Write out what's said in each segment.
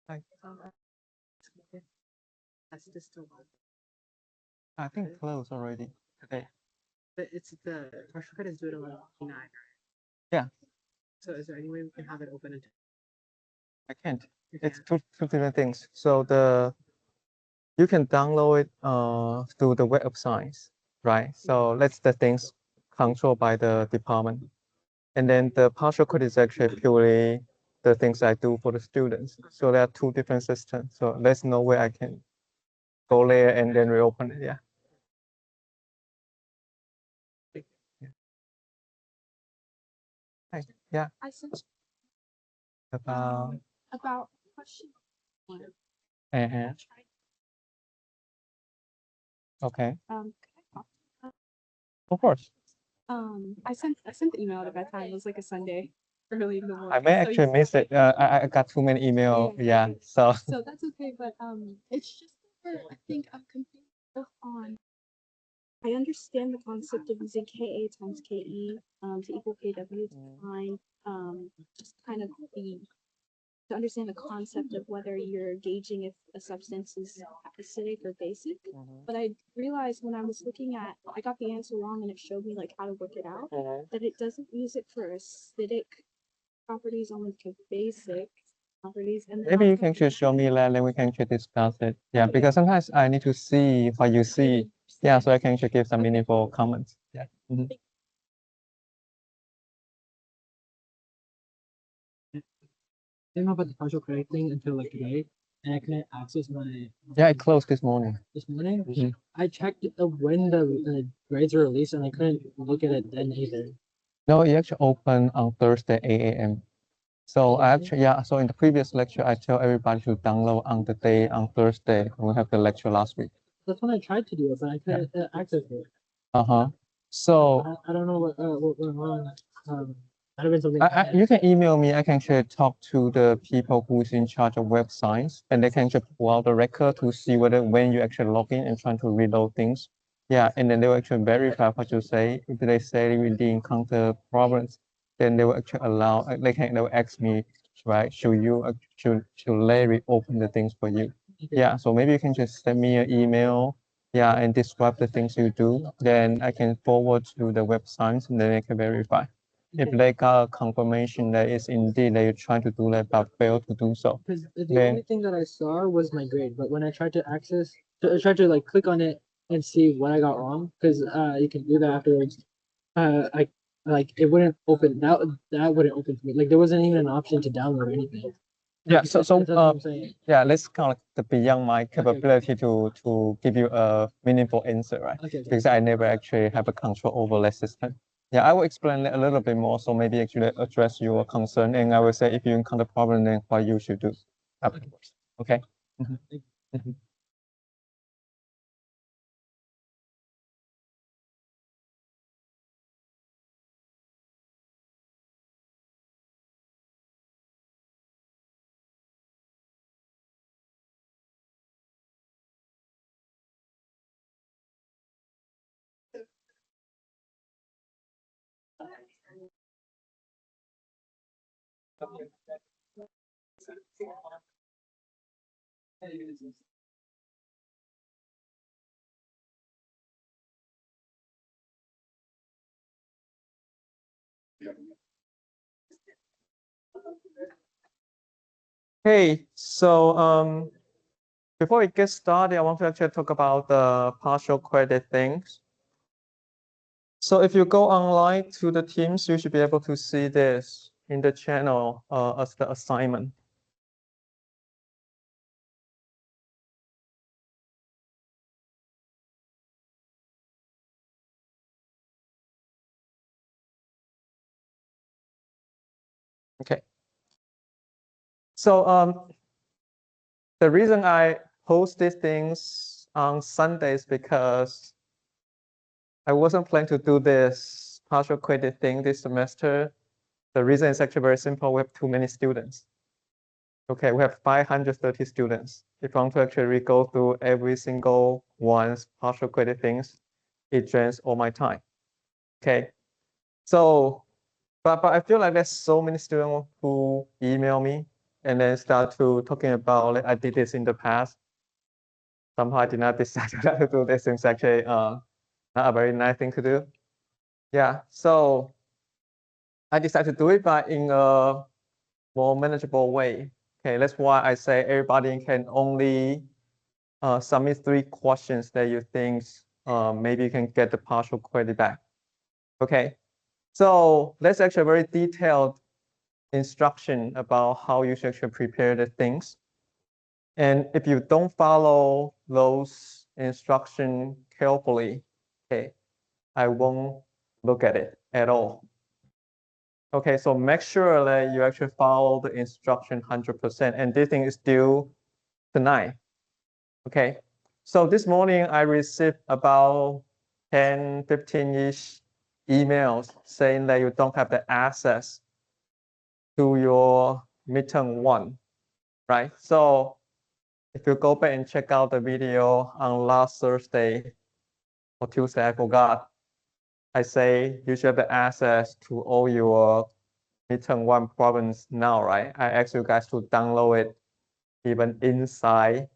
Hi. That's just still on. I think closed already today. But it's the partial credit is due to 159. Yeah, So is there any way we can have it open until I can't. you It's can? two different things. So you can download it through the Web of Science, right? So that's the things controlled by the department. And then the partial code is actually purely the things I do for the students. So there are two different systems. So there's no way I can go there and then reopen it. Yeah. Yeah. Hi. Yeah. I sent About about question one. uh-huh. Okay. Um, Of course. I sent the email at a bad time. It was like a Sunday, early in the morning. I may So actually miss it. I got too many email. Yeah. okay. So So that's okay, but it's just that I think I'm confused on. I understand the concept of using KA times KE to equal KW to find just kind of the to understand the concept of whether you're gauging if a substance is acidic or basic. But I realized when I was looking at, I got the answer wrong and it showed me like how to work it out, that it doesn't use it for acidic properties, only for basic properties. And then maybe you also, can just show me that, then we can just discuss it. Yeah, because sometimes I need to see what you see. Yeah, so I can just give some meaningful comments. Yeah. Mhm. Didn't know about the partial credit thing until like today, and I couldn't access my Yeah, it closed this morning. this morning. Mhm. I checked when the grades were released, and I couldn't look at it then either. No, it actually opened on Thursday 8 a.m. So I actually, yeah, so in the previous lecture, I tell everybody to download on the day on Thursday when we have the lecture last week. That's when I tried to do it, but I couldn't access it. Uh-huh. So I don't know what went wrong. Might have been something. you can email me. I can actually talk to the people who is in charge of web science, and they can just pull out the record to see whether when you actually log in and trying to reload things. Yeah, and then they will actually verify what you say. If they say we did encounter problems, then they will actually allow. They will ask me, right? Should they reopen the things for you? Yeah. So maybe you can just send me an email. Yeah, and describe the things you do. Then I can forward to the web science, and then they can verify if they got a confirmation that it's indeed that you're trying to do that but fail to do so. Because the then only thing that I saw was my grade, but when I tried to access, I tried to like click on it and see what I got wrong, because you can do that afterwards. I like it wouldn't open that wouldn't open for me. Like there wasn't even an option to download anything. yeah, so That's what I'm saying. yeah, let's kind of the beyond my capability to give you a meaningful answer, right? Okay, okay. Because I never actually have a control over that system. Yeah, I will explain it a little bit more, so maybe actually address your concern, and I will say if you encounter problem, then what you should do afterwards. Okay. Mhm. Mhm. Hey, so before we get started, I want to actually talk about the partial credit things. So if you go online to the Teams, you should be able to see this in the channel as the assignment. Okay. So the reason I post these things on Sundays because I wasn't planning to do this partial credit thing this semester. The reason is actually very simple. We have too many students. Okay, we have 530 students. If I want to actually go through every single one's partial credit things, it drains all my time. Okay, so, but I feel like there's so many students who email me and then start to talking about, like, I did this in the past. Somehow I did not decide to do this. It's actually not a very nice thing to do. Yeah, so I decided to do it, but in a more manageable way. Okay, that's why I say everybody can only submit 3 questions that you think maybe you can get the partial credit back. Okay, so that's actually a very detailed instruction about how you should actually prepare the things. And if you don't follow those instructions carefully, okay, I won't look at it at all. Okay, so make sure that you actually follow the instruction 100%. And this thing is due tonight. Okay, so this morning I received about 10, 15-ish emails saying that you don't have the access to your midterm 1, right? So if you go back and check out the video on last Thursday or Tuesday, I forgot, I say you should have access to all your midterm 1 problems now, right? I asked you guys to download it even inside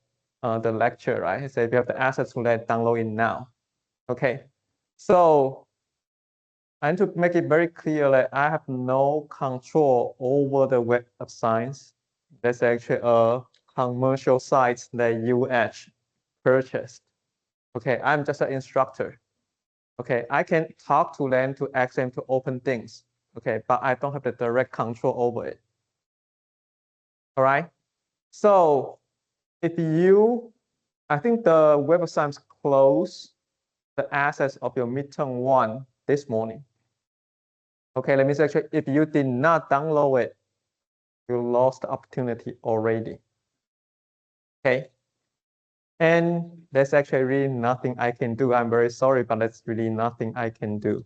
the lecture, right? I say if you have the access to that, download it now. Okay, so I need to make it very clear that I have no control over the Web of Science. That's actually a commercial site that UH purchased. Okay, I'm just an instructor. Okay, I can talk to them to ask them to open things. Okay, but I don't have the direct control over it. All right, so if you, I think the Web of Science closed the access of your midterm 1 this morning. Okay, let me say, actually, if you did not download it, you lost the opportunity already. Okay, and there's actually really nothing I can do. I'm very sorry, but that's really nothing I can do.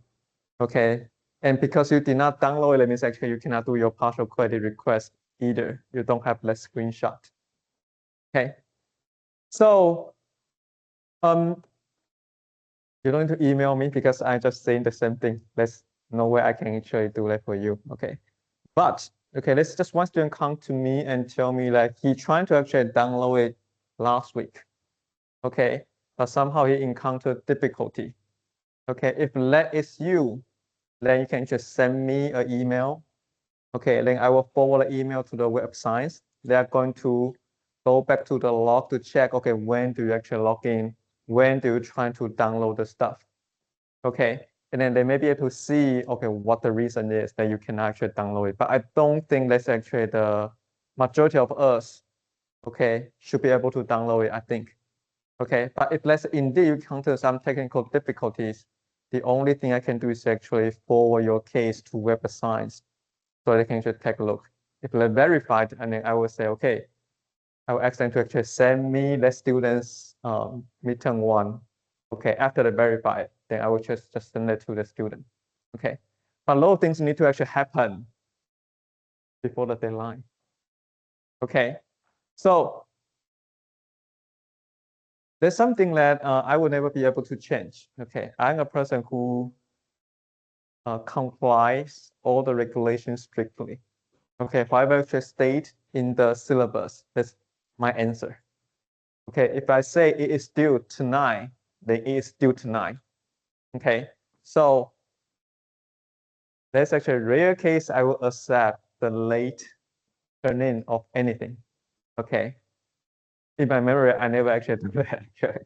Okay, and because you did not download it, that means actually you cannot do your partial credit request either. You don't have that screenshot. Okay, so you don't need to email me because I just saying the same thing. There's no way I can actually do that for you. Okay, but okay, let's just one student come to me and tell me like he trying to actually download it last week. Okay, but somehow he encountered difficulty. Okay, if that is you, then you can just send me an email. Okay, then I will forward the email to the Web of Science. They are going to go back to the log to check, okay, when do you actually log in? When do you try to download the stuff? Okay, and then they may be able to see, okay, what the reason is that you can actually download it. But I don't think that's actually the majority of us, okay, should be able to download it, I think. Okay, but if let's indeed you encounter some technical difficulties, the only thing I can do is actually forward your case to Web of Science so they can just take a look. If they're verified, and then I will say, okay, I will ask them to actually send me the student's midterm 1. Okay, after they verify it, then I will just send it to the student. Okay, but a lot of things need to actually happen before the deadline. Okay, so there's something that I will never be able to change. Okay, I'm a person who complies all the regulations strictly. Okay, whatever actually state in the syllabus, that's my answer. Okay, if I say it is due tonight, then it is due tonight. Okay, so there's actually a rare case I will accept the late turn-in of anything. Okay, in my memory, I never actually do that. Okay.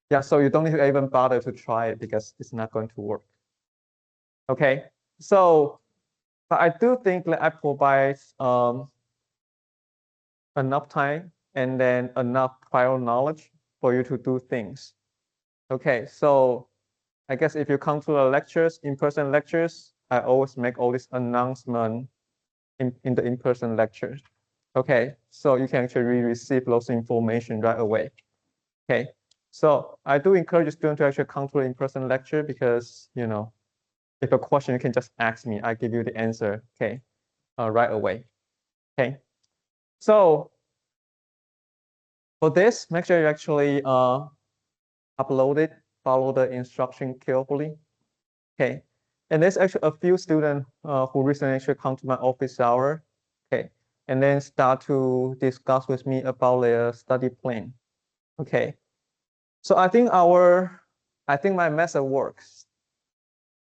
Yeah, so you don't need to even bother to try it because it's not going to work. Okay, so but I do think that I provide enough time and then enough prior knowledge for you to do things. Okay, so I guess if you come to the lectures, in-person lectures, I always make all this announcement in the in-person lectures. Okay, so you can actually receive those information right away. Okay, so I do encourage students to actually come to the in-person lecture because, you know, if a question, you can just ask me, I give you the answer, okay, right away. Okay, so for this, make sure you actually upload it, follow the instruction carefully. Okay, and there's actually a few students who recently actually come to my office hour. Okay, and then start to discuss with me about their study plan. Okay. So I think my method works.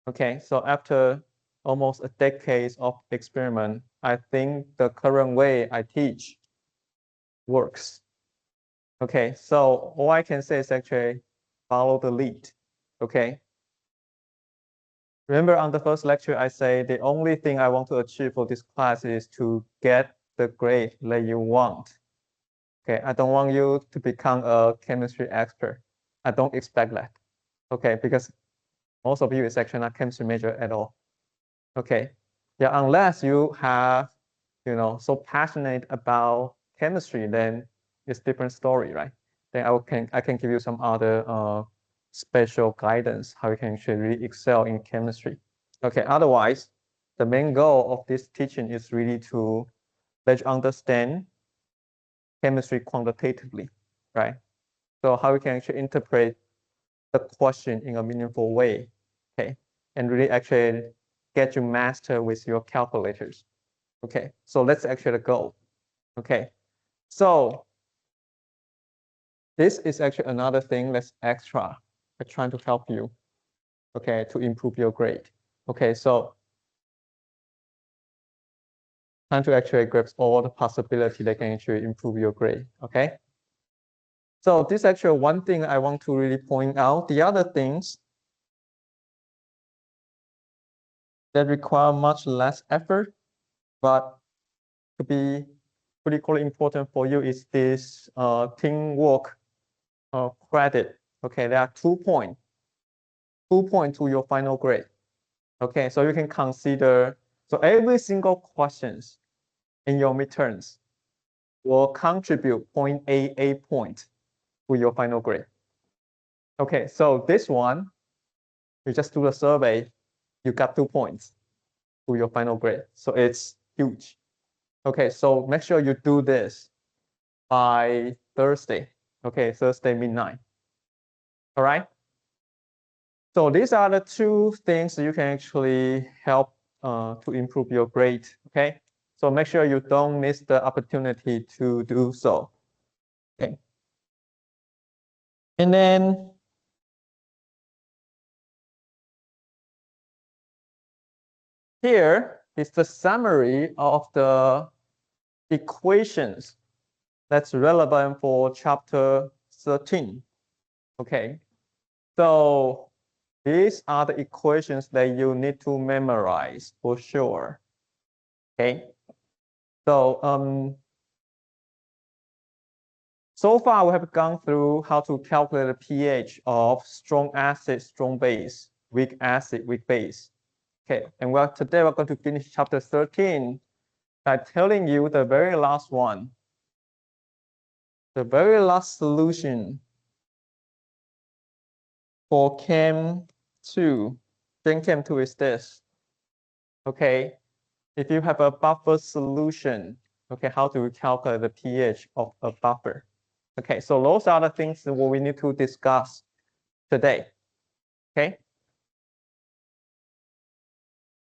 Okay. So after almost a decade of experiment, I think the current way I teach works. Okay. So all I can say is actually follow the lead. Okay. Remember on the first lecture, I say the only thing I want to achieve for this class is to get the grade that you want. Okay, I don't want you to become a chemistry expert. I don't expect that. Okay, because most of you is actually not chemistry major at all. Okay, yeah, unless you have, so passionate about chemistry, then it's different story, right? Then I can give you some other special guidance how you can actually really excel in chemistry. Okay, otherwise, the main goal of this teaching is really to let you understand chemistry quantitatively, right? So how you can actually interpret the question in a meaningful way, okay? And really actually get you master with your calculators. Okay, so that's actually the goal. Okay, so this is actually another thing that's extra. I'm trying to help you, okay, to improve your grade. Okay, so trying to actually grasp all the possibility that can actually improve your grade. Okay. So this actually one thing I want to really point out. The other things that require much less effort, but to be critically important for you is this teamwork credit. Okay, there are 2 points to your final grade. Okay, so you can consider, so every single questions in your midterms will contribute 0.88 point to your final grade. Okay, so this one, you just do the survey, you got 2 points to your final grade. So it's huge. Okay, so make sure you do this by Thursday. Okay, Thursday midnight. All right. So these are the 2 things you can actually help to improve your grade. Okay, so make sure you don't miss the opportunity to do so. Okay. And then here is the summary of the equations that's relevant for chapter 13. Okay, so these are the equations that you need to memorize for sure. Okay, so so far we have gone through how to calculate the pH of strong acid, strong base, weak acid, weak base. Okay, and today we're going to finish chapter 13 by telling you the very last one. The very last solution for Chem2 is this. Okay, if you have a buffer solution, okay, how do we calculate the pH of a buffer? Okay, so those are the things that we need to discuss today. Okay.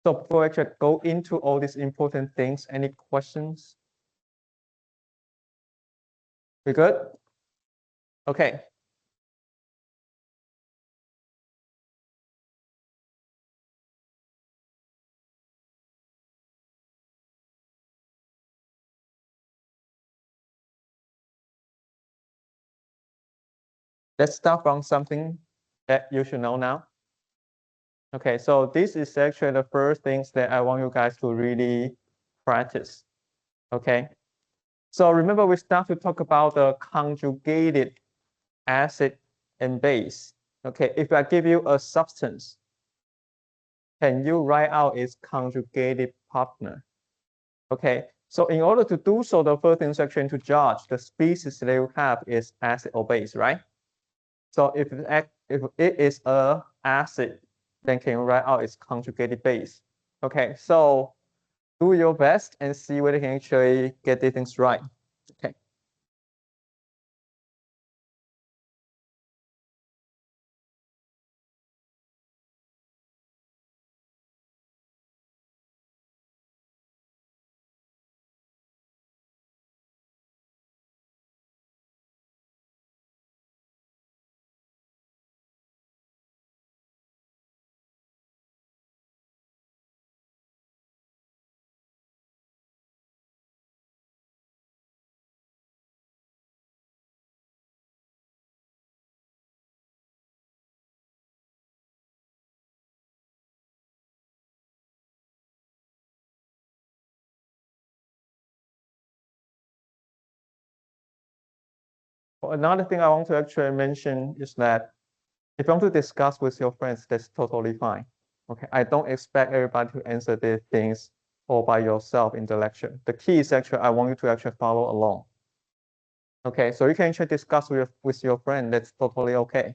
So before I actually go into all these important things, any questions? We good? Okay. Let's start from something that you should know now. Okay, so this is actually the first things that I want you guys to really practice. Okay, so remember we start to talk about the conjugated acid and base. Okay, if I give you a substance, can you write out its conjugated partner? Okay, so in order to do so, the first thing is actually to judge the species that you have is acid or base, right? So if it is a acid, then can you write out its conjugated base? Okay, so do your best and see whether you can actually get these things right. Okay. another thing I want to actually mention is that if you want to discuss with your friends, that's totally fine. Okay, I don't expect everybody to answer these things all by yourself in the lecture. The key is actually I want you to actually follow along. Okay, so you can actually discuss with your friend. That's totally okay.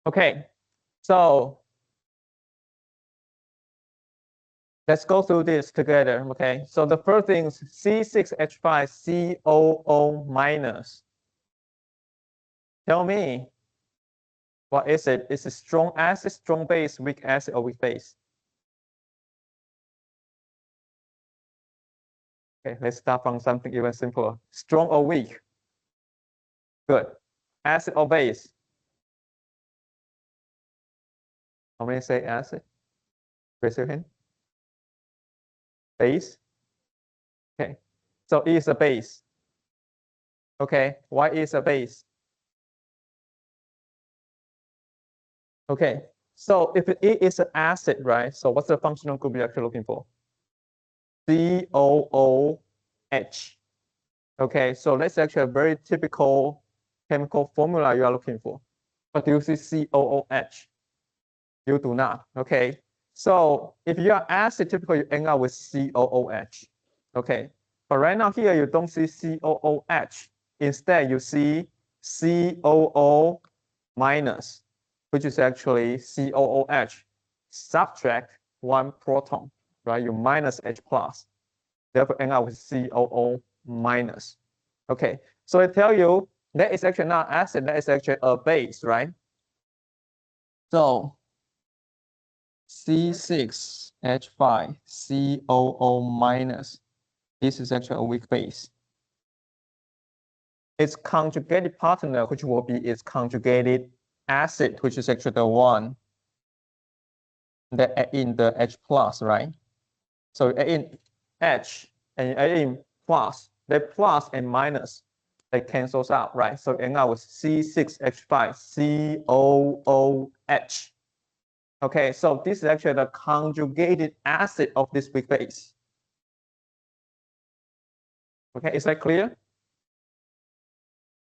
Okay, so let's go through this together. Okay, so the first thing is C6H5COO minus. Tell me, what is it? Is it strong acid, strong base, weak acid, or weak base? Okay, let's start from something even simpler. Strong or weak? Good. Acid or base? How many say acid? Raise your hand. Base? Okay, so E is a base. Okay, why is a base? Okay, so if it is an acid, right? So what's the functional group you're actually looking for? COOH. Okay, so that's actually a very typical chemical formula you are looking for. But do you see COOH? You do not. Okay, so if you are acid, typically you end up with COOH. Okay, but right now here you don't see COOH. Instead, you see COO minus, which is actually COOH. Subtract one proton, right? You minus H plus. Therefore, end up with COO minus. Okay, so I tell you that is actually not acid, that is actually a base, right? So C6H5COO minus, this is actually a weak base. Its conjugated partner, which will be its conjugated acid, which is actually the one that add in the H plus, right? So add in H and add in plus, the plus and minus, they cancels out, right? So end up with C6H5COOH. Okay, so this is actually the conjugated acid of this weak base. Okay, is that clear?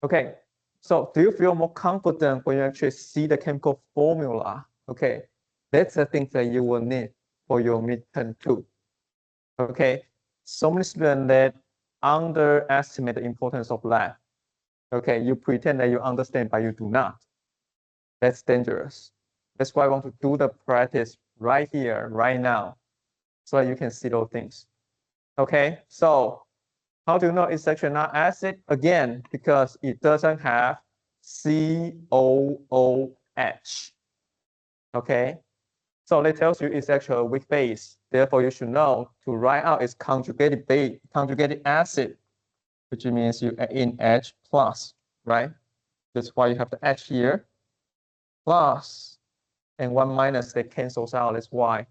Okay, so do you feel more confident when you actually see the chemical formula? Okay, that's the thing that you will need for your midterm too. Okay, so many students that underestimate the importance of lab. Okay, you pretend that you understand, but you do not. That's dangerous. That's why I want to do the practice right here, right now, so that you can see those things. Okay, so how do you know it's actually not acid? Again, because it doesn't have COOH. Okay, so that tells you it's actually a weak base. Therefore, you should know to write out its conjugated base, conjugated acid, which means you add in H plus, right? That's why you have the H here, plus, and one minus that cancels out. That's why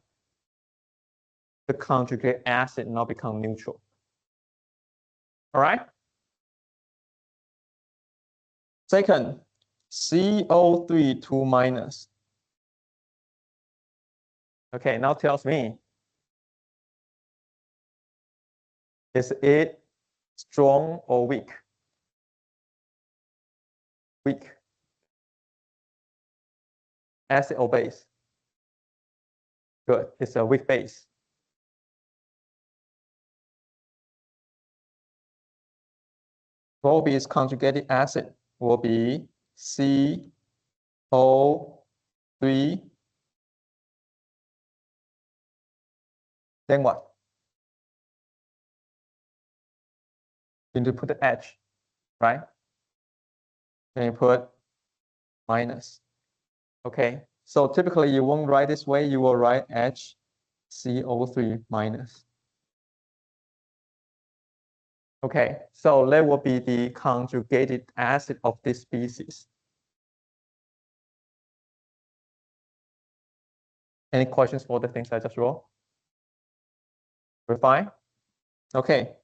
the conjugate acid now become neutral. All right. Second, CO3 2 minus. Okay, now tells me, is it strong or weak? Weak. Acid or base? Good. It's a weak base. What will be its conjugated acid? Will be CO3. Then what? You need to put the H, right? Then you put minus. Okay. So typically you won't write this way. You will write HCO3 minus. Okay. So that will be the conjugated acid of this species. Any questions for the things I just wrote? We're fine? Okay.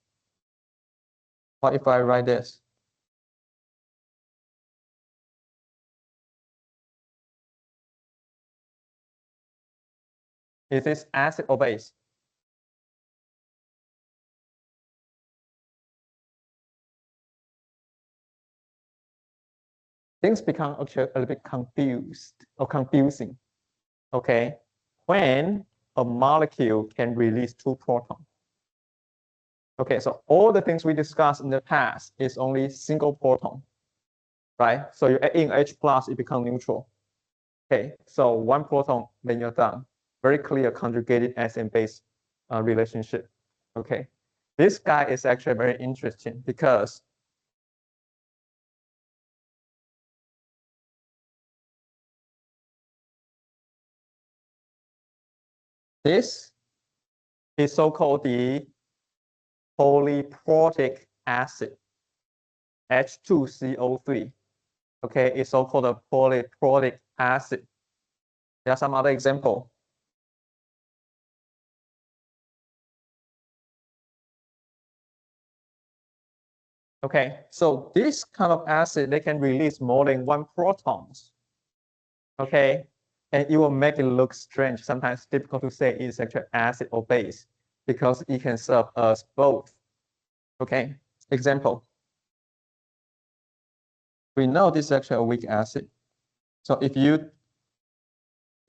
What if I write this? Is this acid or base? Things become actually a little bit confused or confusing. Okay. When a molecule can release 2 protons. Okay, so all the things we discussed in the past is only single proton, right? So you add in H plus, it becomes neutral. Okay, so 1 proton, then you're done. Very clear conjugated acid and base relationship. Okay, this guy is actually very interesting because this is so-called the polyprotic acid, H2CO3. Okay, it's so-called a polyprotic acid. There are some other example. Okay, so this kind of acid, they can release more than 1 protons. Okay, and it will make it look strange. Sometimes difficult to say it's actually acid or base because it can serve as both. Okay, example. We know this is actually a weak acid. So if you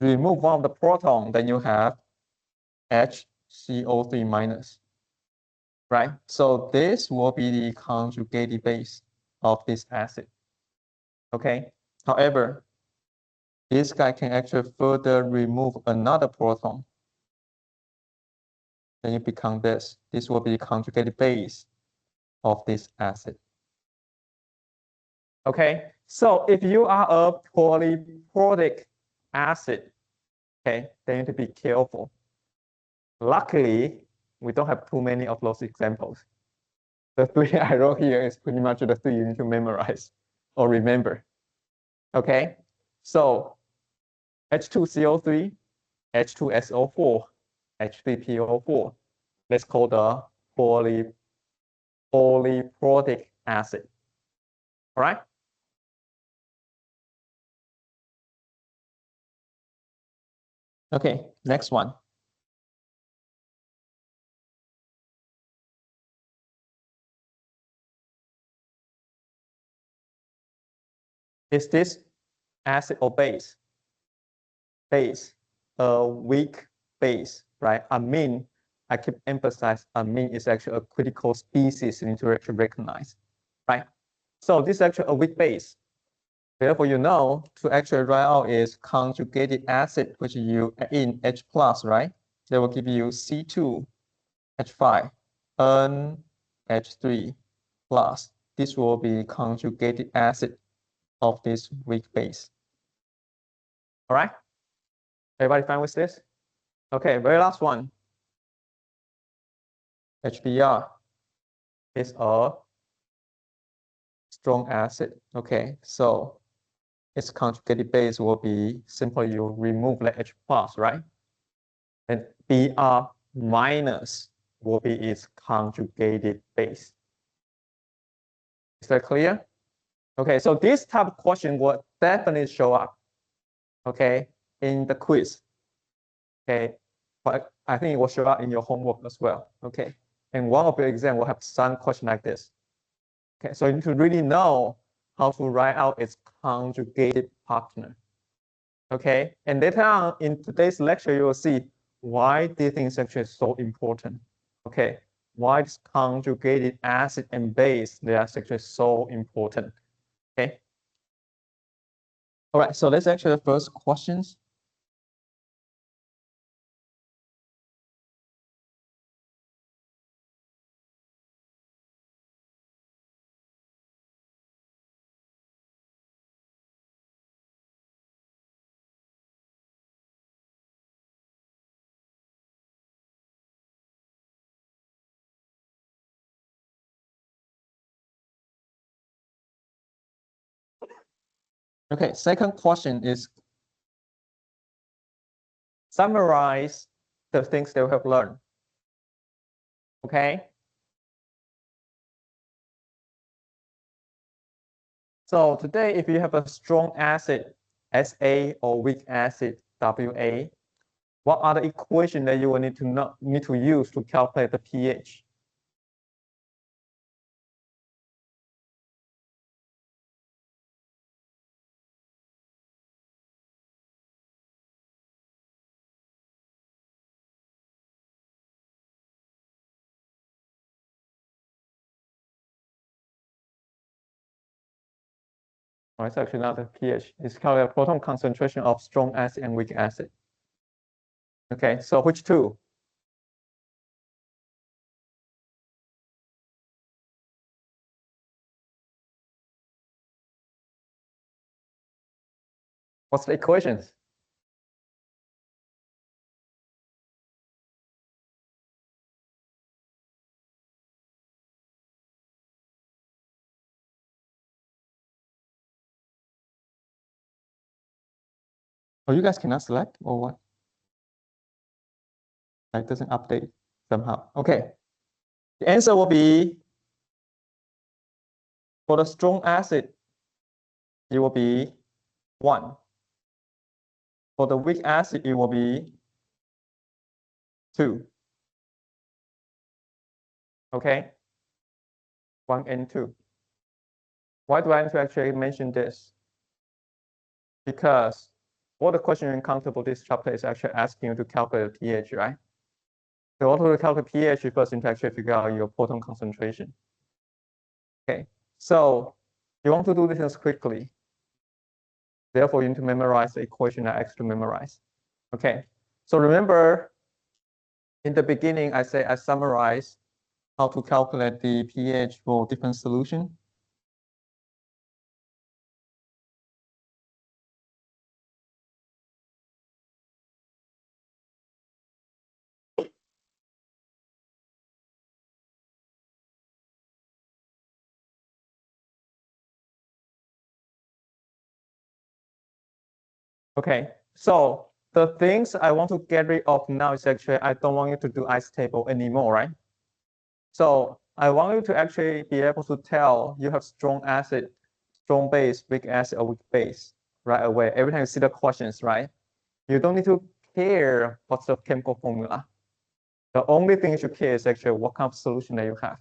remove one of the proton, then you have HCO3 minus, right? So this will be the conjugated base of this acid. Okay, however, this guy can actually further remove another proton. Then you become this. This will be the conjugated base of this acid. Okay, so if you are a polyprotic acid, okay, then you need to be careful. Luckily, we don't have too many of those examples. The 3 I wrote here is pretty much the 3 you need to memorize or remember. Okay, so H2CO3, H2SO4, H3PO4. Let's call the polyprotic acid. All right. Okay, next one. Is this acid or base? Base, a weak base, right? Amine, I keep emphasizing amine is actually a critical species you need to actually recognize, right? So this is actually a weak base. Therefore, you know, to actually write out is conjugated acid, which you add in H plus, right? They will give you C2H5, NH3 plus. This will be conjugated acid of this weak base. All right? Everybody fine with this? Okay, very last one. HBr is a strong acid. Okay, so its conjugated base will be simply you remove the H plus, right? And Br minus will be its conjugated base. Is that clear? Okay, so this type of question will definitely show up, okay, in the quiz. Okay, but I think it will show up in your homework as well. Okay, and one of your exam will have some question like this. Okay, so you need to really know how to write out its conjugated partner. Okay, and later on in today's lecture, you will see why do you think it's actually so important? Okay, why is conjugated acid and base, they are actually so important? Okay. All right, so let's actually the first questions. Okay, second question is summarize the things that we have learned. Okay. So today, if you have a strong acid, SA, or weak acid, WA, what are the equations that you will need to use to calculate the pH? Oh, it's actually not the pH. It's called the proton concentration of strong acid and weak acid. Okay, so which two? What's the equations? Oh, you guys cannot select or what? That doesn't update somehow. Okay, the answer will be for the strong acid, it will be 1. For the weak acid, it will be 2. Okay, 1 and 2. Why do I need to actually mention this? Because all the question you encounter for this chapter is actually asking you to calculate the pH, right? So in order to calculate pH, you first need to actually figure out your proton concentration. Okay, so you want to do this quickly. Therefore, you need to memorize the equation I asked you to memorize. Okay, so remember in the beginning, I say I summarize how to calculate the pH for different solution. Okay, so the things I want to get rid of now is actually I don't want you to do ice table anymore, right? So I want you to actually be able to tell you have strong acid, strong base, weak acid, or weak base right away. Every time you see the questions, right? You don't need to care what's the chemical formula. The only thing you should care is actually what kind of solution that you have.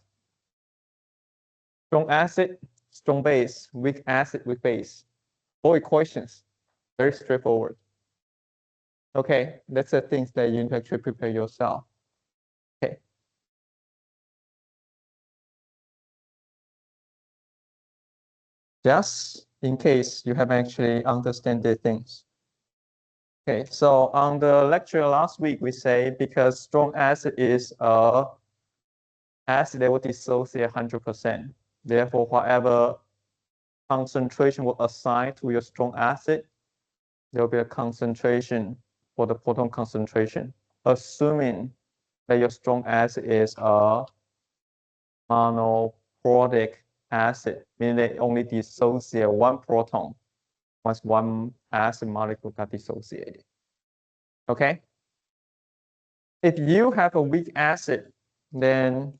Strong acid, strong base, weak acid, weak base. 4 equations, very straightforward. Okay, that's the things that you need to actually prepare yourself. Okay. Just in case you haven't actually understand the things. Okay, so on the lecture last week, we say because strong acid is a acid that will dissociate 100%. Therefore, whatever concentration will assign to your strong acid, there will be a concentration for the proton concentration, assuming that your strong acid is a monoprotic acid, meaning they only dissociate 1 proton once 1 acid molecule got dissociated. Okay? If you have a weak acid, then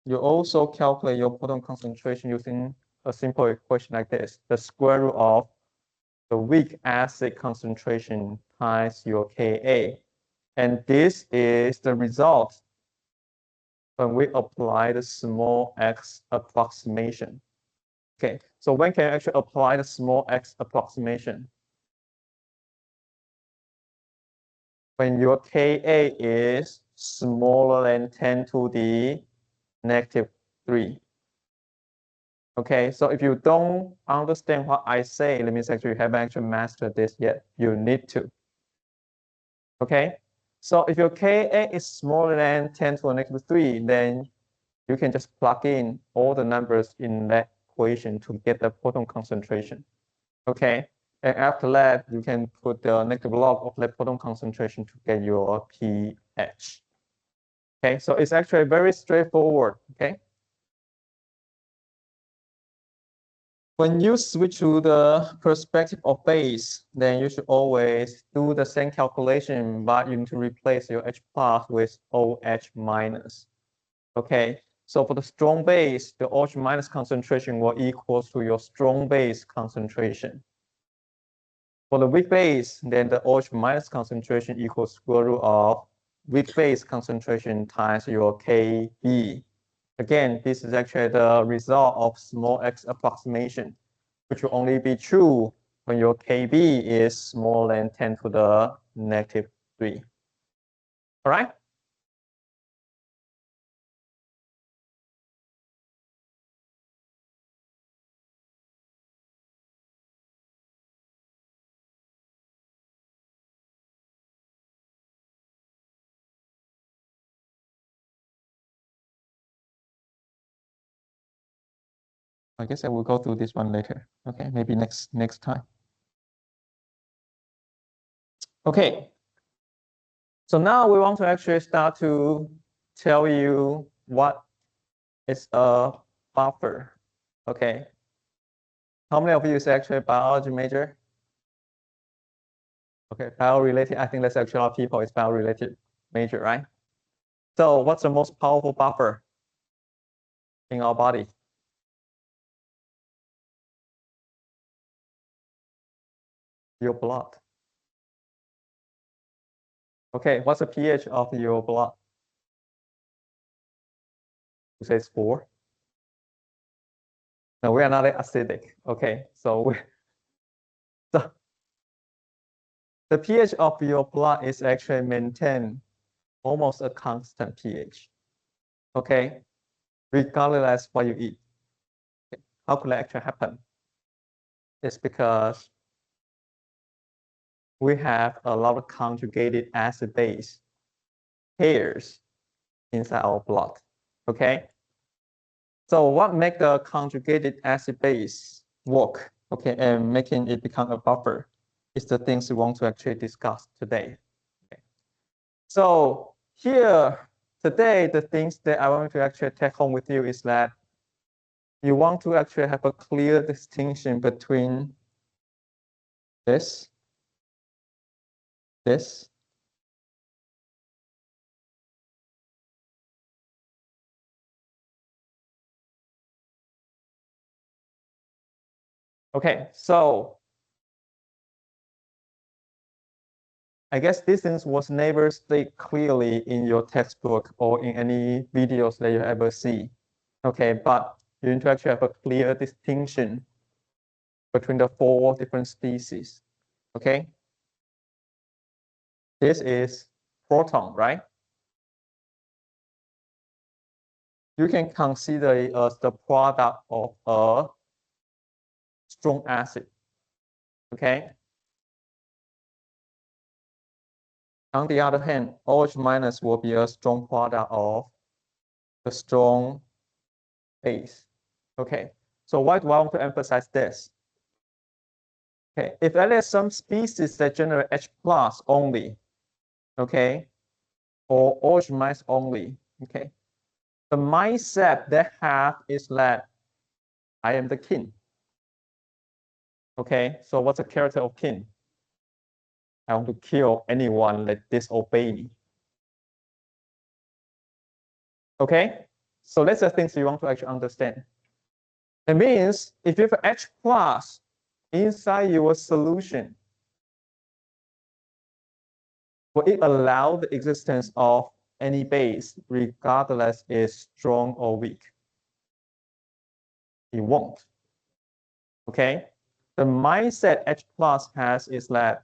you also calculate your proton concentration using a simple equation like this, the square root of the weak acid concentration times your Ka. And this is the result when we apply the small x approximation. Okay, so when can you actually apply the small x approximation? when your Ka is smaller than 10 to the negative 3. Okay, so if you don't understand what I say, that means actually you haven't actually mastered this yet. You need to. Okay, so if your Ka is smaller than 10 to the negative 3, then you can just plug in all the numbers in that equation to get the proton concentration. Okay, and after that, you can put the negative log of the proton concentration to get your pH. Okay, so it's actually very straightforward. Okay. When you switch to the perspective of base, then you should always do the same calculation, but you need to replace your H plus with OH minus. Okay, so for the strong base, the OH minus concentration will equal to your strong base concentration. For the weak base, then the OH minus concentration equals square root of weak base concentration times your Kb. Again, this is actually the result of small x approximation, which will only be true when your Kb is smaller than 10 to the negative 3. All right? I guess I will go through this one later. Okay, maybe next time. Okay. So now we want to actually start to tell you what is a buffer. Okay. How many of you is actually a biology major? Okay, bio-related. I think that's actually a lot of people is bio-related major, right? So what's the most powerful buffer in our body? Your blood. Okay, what's the pH of your blood? You say it's 4. No, we are not acidic. Okay, so so the pH of your blood is actually maintained almost a constant pH. Okay, regardless what you eat. Okay. How could that actually happen? It's because we have a lot of conjugated acid base pairs inside our blood. Okay. So what makes the conjugated acid base work? Okay, and making it become a buffer is the things we want to actually discuss today. Okay. So here today, the things that I want to actually take home with you is that you want to actually have a clear distinction between this, this, okay, so I guess this things was never stated clearly in your textbook or in any videos that you ever see. Okay, but you need to actually have a clear distinction between the 4 different species. Okay, this is proton, right? You can consider it as the product of a strong acid. Okay. On the other hand, OH minus will be a strong product of the strong base. Okay. So why do I want to emphasize this? Okay, if there is some species that generate H plus only, okay, or OH minus only, okay, the mindset they have is that I am the king. Okay, so what's the character of king? I want to kill anyone that disobey me. Okay, so that's the things you want to actually understand. It means if you have H plus inside your solution, will it allow the existence of any base regardless is strong or weak? It won't. Okay, the mindset H plus has is that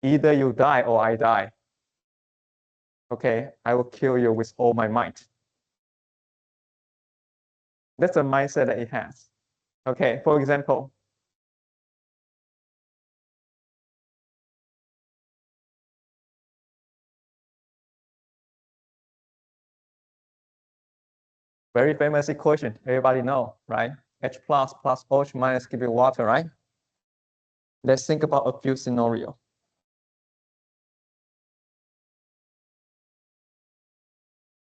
either you die or I die. Okay, I will kill you with all my might. That's the mindset that it has. Okay, for example, very famous equation, everybody know, right? H plus OH minus give you water, right? Let's think about a few scenarios.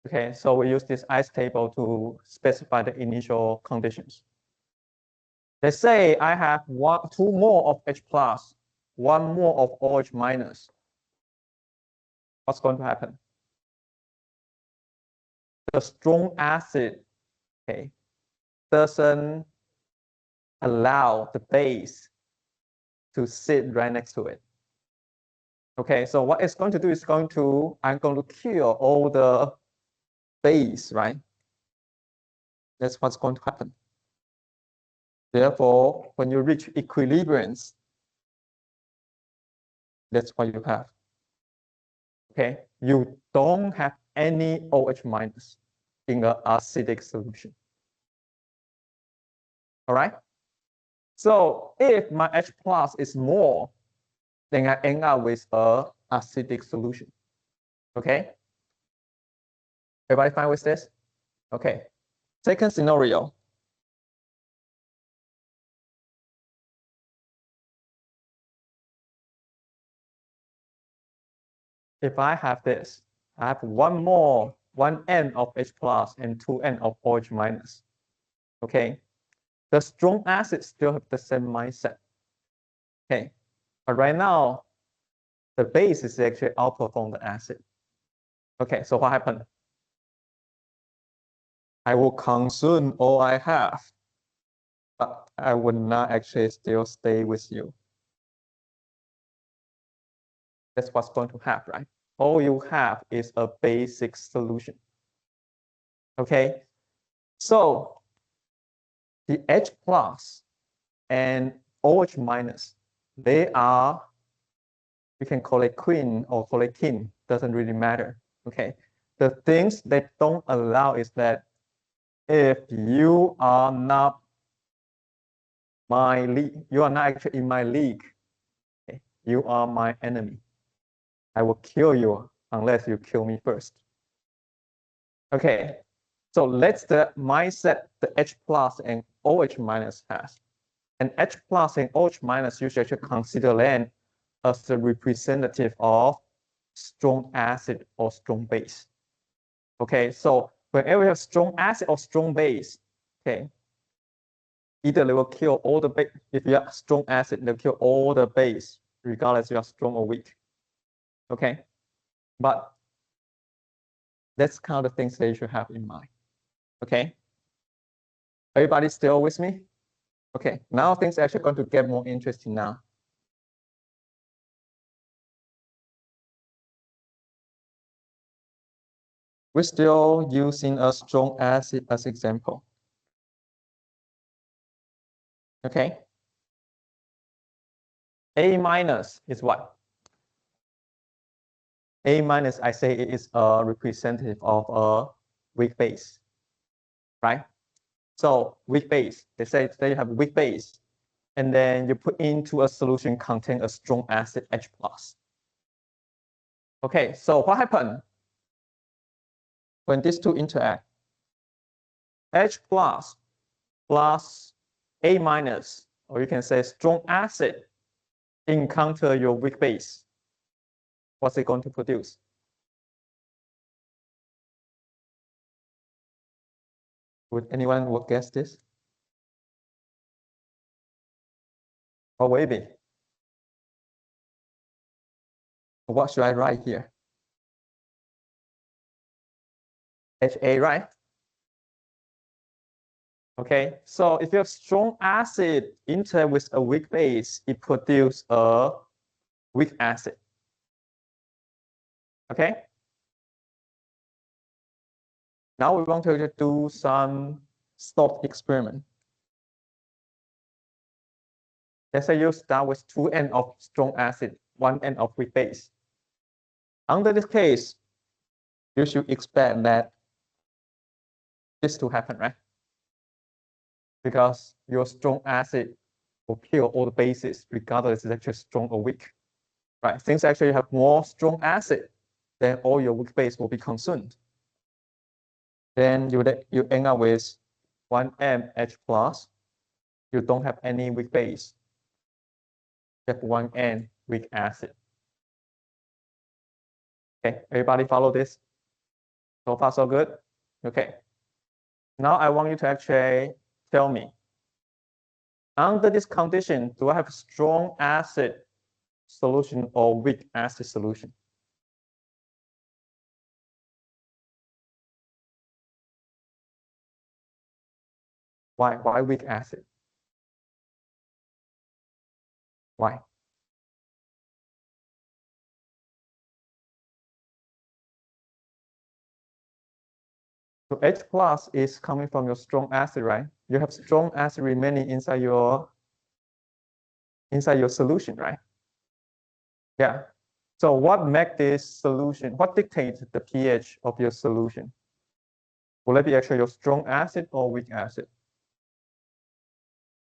Okay, so we use this ice table to specify the initial conditions. Let's say I have 2 more of H plus, 1 more of OH minus. What's going to happen? The strong acid, okay, doesn't allow the base to sit right next to it. Okay, so what it's going to do is I'm going to kill all the base, right? That's what's going to happen. Therefore, when you reach equilibrium, that's what you have. Okay, you don't have any OH minus in an acidic solution. All right. So if my H plus is more, then I end up with a acidic solution. Okay. Everybody fine with this? Okay. Second scenario. If I have this, I have one end of H plus and 2 end of OH minus. Okay. The strong acids still have the same mindset. Okay. But right now, the base is actually outperform the acid. Okay, so what happened? I will consume all I have, but I would not actually still stay with you. That's what's going to happen, right? All you have is a basic solution. Okay, so the H plus and OH minus, they are, you can call it queen or call it king, doesn't really matter. Okay, the things they don't allow is that if you are not my league, you are not actually in my league, okay? You are my enemy. I will kill you unless you kill me first. Okay, so that's the mindset the H plus and OH minus has. And H plus and OH minus usually consider them as the representative of strong acid or strong base. Okay, so whenever you have strong acid or strong base, okay, either they will kill all the base. If you have strong acid, they'll kill all the base, regardless you are strong or weak. Okay, but that's kind of things that you should have in mind. Okay, everybody still with me? Okay, now things are actually going to get more interesting now. We're still using a strong acid as example. Okay. A minus is what? A minus, I say it is a representative of a weak base, right? So weak base, they say you have weak base, and then you put into a solution contain a strong acid H plus. Okay, so what happened when these two interact? H plus plus A minus, or you can say strong acid, encounter your weak base. What's it going to produce? Would anyone guess this? Or maybe? What should I write here? HA, right? Okay, so if you have strong acid interact with a weak base, it produces a weak acid. Okay. Now we want to do some thought experiment. Let's say you start with 2 ends of strong acid, one end of weak base. Under this case, you should expect that this to happen, right? Because your strong acid will kill all the bases, regardless it's actually strong or weak, right? Since actually you have more strong acid, then all your weak base will be consumed. Then you end up with 1MH plus. You don't have any weak base. You have 1N weak acid. Okay, everybody follow this? So far, so good? Okay. Now I want you to actually tell me, under this condition, do I have strong acid solution or weak acid solution? Why weak acid? Why? So H plus is coming from your strong acid, right? You have strong acid remaining inside your solution, right? Yeah. So what makes this solution? What dictates the pH of your solution? Will it be actually your strong acid or weak acid?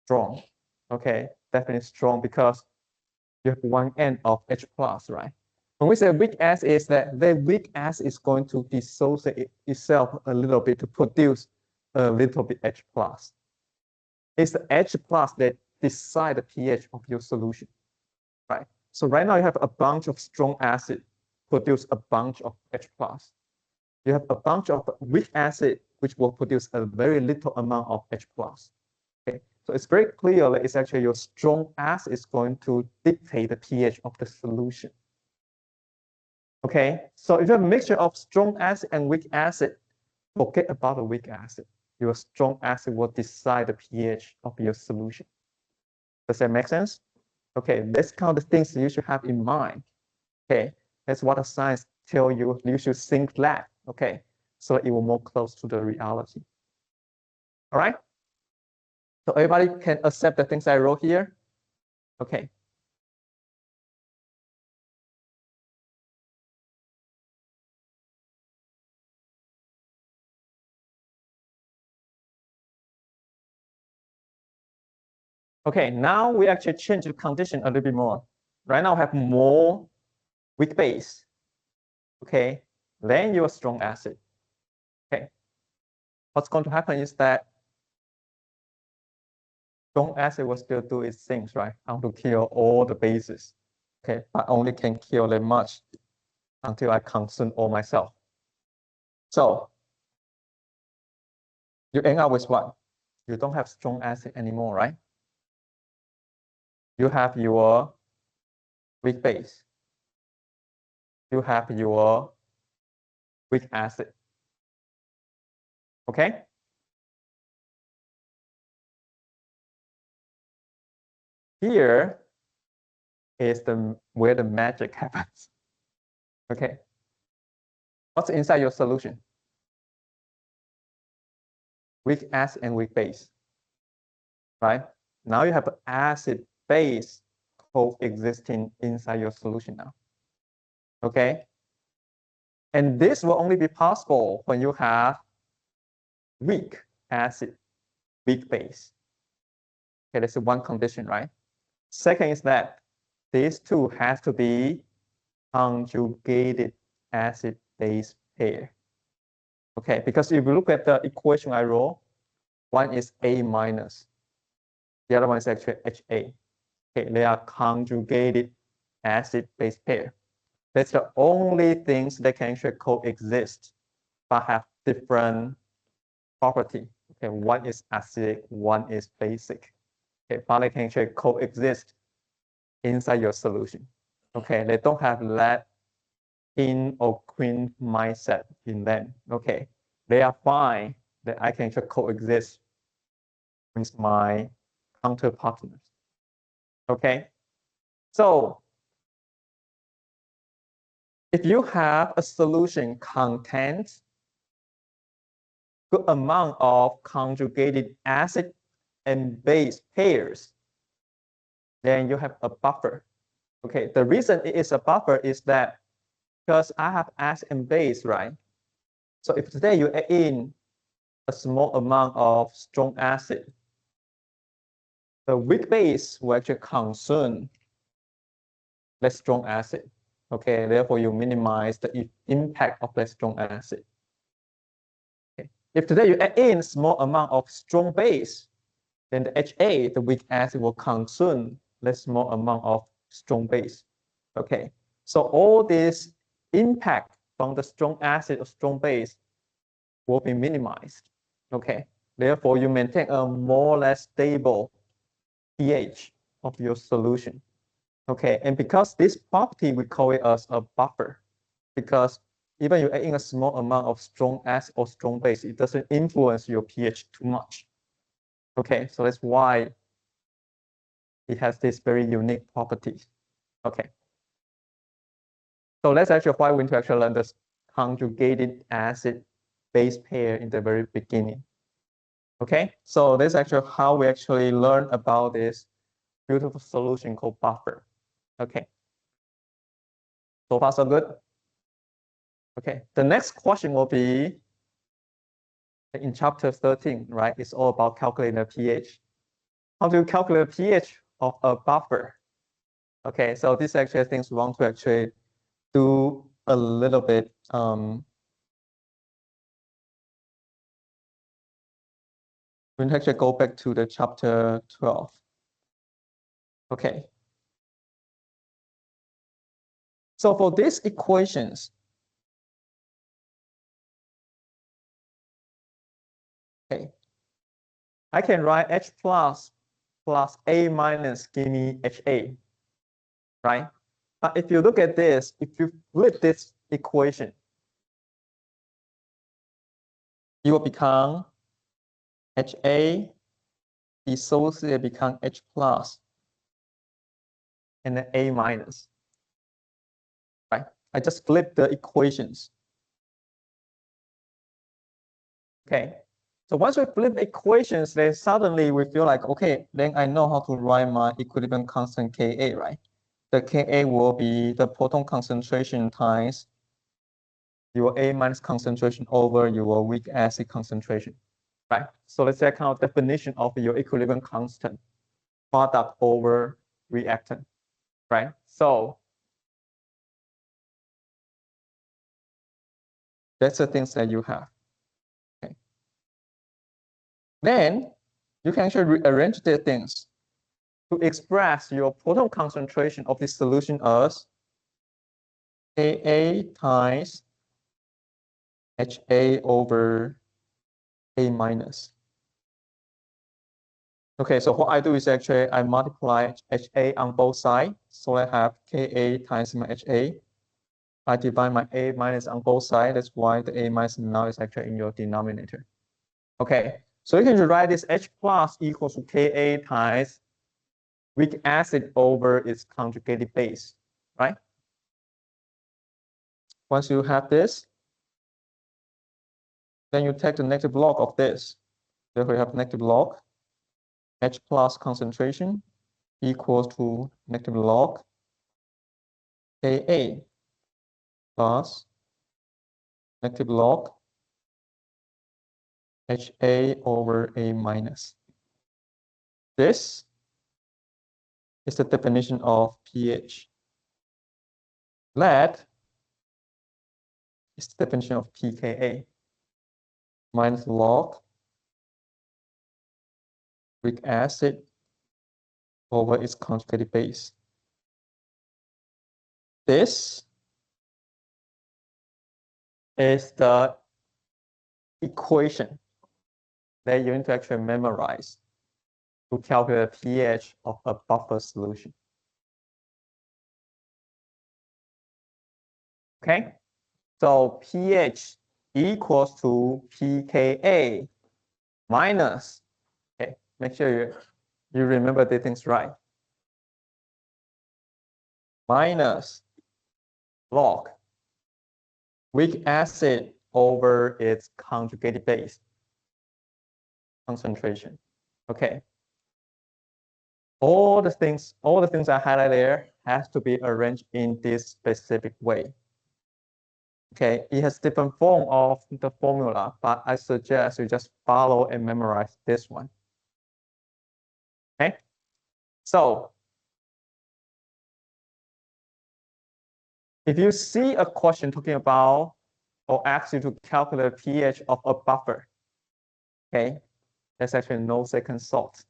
Strong. Okay, definitely strong because you have one end of H plus, right? When we say weak acid, is that the weak acid is going to dissociate itself a little bit to produce a little bit H plus. It's the H plus that decide the pH of your solution, right? So right now you have a bunch of strong acid produce a bunch of H plus. You have a bunch of weak acid which will produce a very little amount of H plus. Okay, so it's very clear that it's actually your strong acid is going to dictate the pH of the solution. Okay, so if you have a mixture of strong acid and weak acid, forget about the weak acid. Your strong acid will decide the pH of your solution. Does that make sense? Okay, that's kind of the things you should have in mind. Okay, that's what the science tell you. You should think that. Okay, so it will more close to the reality. All right. So everybody can accept the things I wrote here. Okay. Okay, now we actually change the condition a little bit more. Right now, we have more weak base. Okay, then your strong acid. Okay, what's going to happen is that strong acid will still do its things, right? How to kill all the bases. Okay, but only can kill them much until I consume all myself. So you end up with what? You don't have strong acid anymore, right? You have your weak base. You have your weak acid. Okay? Here is where the magic happens. Okay. What's inside your solution? Weak acid and weak base. Right? Now you have acid base coexisting inside your solution now. Okay? And this will only be possible when you have weak acid, weak base. Okay, that's one condition, right? Second is that these two has to be conjugated acid-base pair. Okay, because if you look at the equation I wrote, one is A minus, the other one is actually HA. Okay, they are conjugated acid-base pair. That's the only things that can actually coexist, but have different property. Okay, one is acidic, one is basic. Okay, but they can actually coexist inside your solution. Okay, they don't have that king or queen mindset in them. Okay, they are fine that I can actually coexist with my counter partners. Okay, so if you have a solution contains good amount of conjugated acid and base pairs, then you have a buffer. Okay, the reason it is a buffer is that because I have acid and base, right? So if today you add in a small amount of strong acid, the weak base will actually consume less strong acid. Okay, therefore you minimize the impact of less strong acid. Okay. If today you add in small amount of strong base, then the HA, the weak acid, will consume less small amount of strong base. Okay, so all this impact from the strong acid or strong base will be minimized. Okay, therefore you maintain a more or less stable pH of your solution. Okay, and because this property, we call it as a buffer, because even you add in a small amount of strong acid or strong base, it doesn't influence your pH too much. Okay, so that's why it has this very unique property. Okay. So that's actually why we need to actually learn this conjugated acid base pair in the very beginning. Okay, so that's actually how we actually learn about this beautiful solution called buffer. Okay. So far, so good. Okay, the next question will be in chapter 13, right? It's all about calculating the pH. How do you calculate the pH of a buffer? Okay, so this actually things we want to actually do a little bit. We need to actually go back to the chapter 12. Okay. So for these equations, okay, I can write H plus A minus give me HA, right? But if you look at this, if you flip this equation, you will become HA dissociate become H plus and then A minus, right? I just flip the equations. Okay, so once we flip the equations, then suddenly we feel like, okay, then I know how to write my equilibrium constant Ka, right? The Ka will be the proton concentration times your A minus concentration over your weak acid concentration, right? So let's check out definition of your equilibrium constant, product over reactant, right? So that's the things that you have. Okay. Then you can actually rearrange the things to express your proton concentration of this solution as Ka times HA over A minus. Okay, so what I do is actually I multiply HA on both sides. So I have Ka times my HA. I divide my A minus on both sides. That's why the A minus now is actually in your denominator. Okay, so you can write this H plus equals to Ka times weak acid over its conjugated base, right? Once you have this, then you take the negative log of this. Therefore, you have negative log H plus concentration equals to negative log Ka plus negative log HA over A minus. This is the definition of pH. That is the definition of pKa minus log weak acid over its conjugated base. This is the equation that you need to actually memorize to calculate the pH of a buffer solution. Okay, so pH equals to pKa minus, okay, make sure you remember the things right, minus log weak acid over its conjugated base concentration. Okay. All the things I highlight there has to be arranged in this specific way. Okay, it has different form of the formula, but I suggest you just follow and memorize this one. Okay, so if you see a question talking about or asks you to calculate pH of a buffer, okay, there's actually no second thought.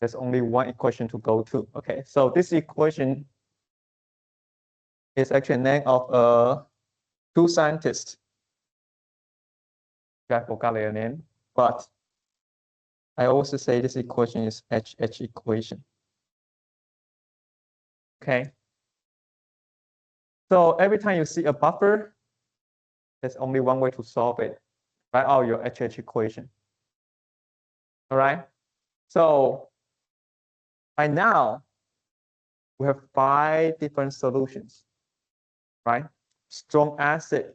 There's only one equation to go to. Okay, so this equation is actually named of two scientists. I forgot their name, but I also say this equation is HH equation. Okay. So every time you see a buffer, there's only one way to solve it. Write out your HH equation. All right. So by now, we have 5 different solutions, right? Strong acid,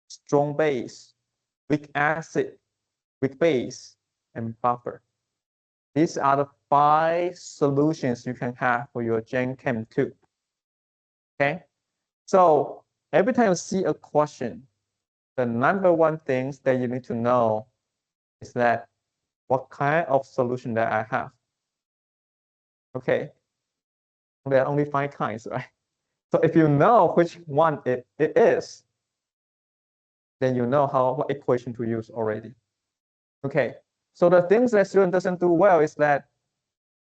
strong base, weak acid, weak base, and buffer. These are the 5 solutions you can have for your CHEM1312. Okay. So every time you see a question, the number one things that you need to know is that what kind of solution that I have. Okay, there are only 5 kinds, right? So if you know which one it is, then you know what equation to use already. Okay, so the things that student doesn't do well is that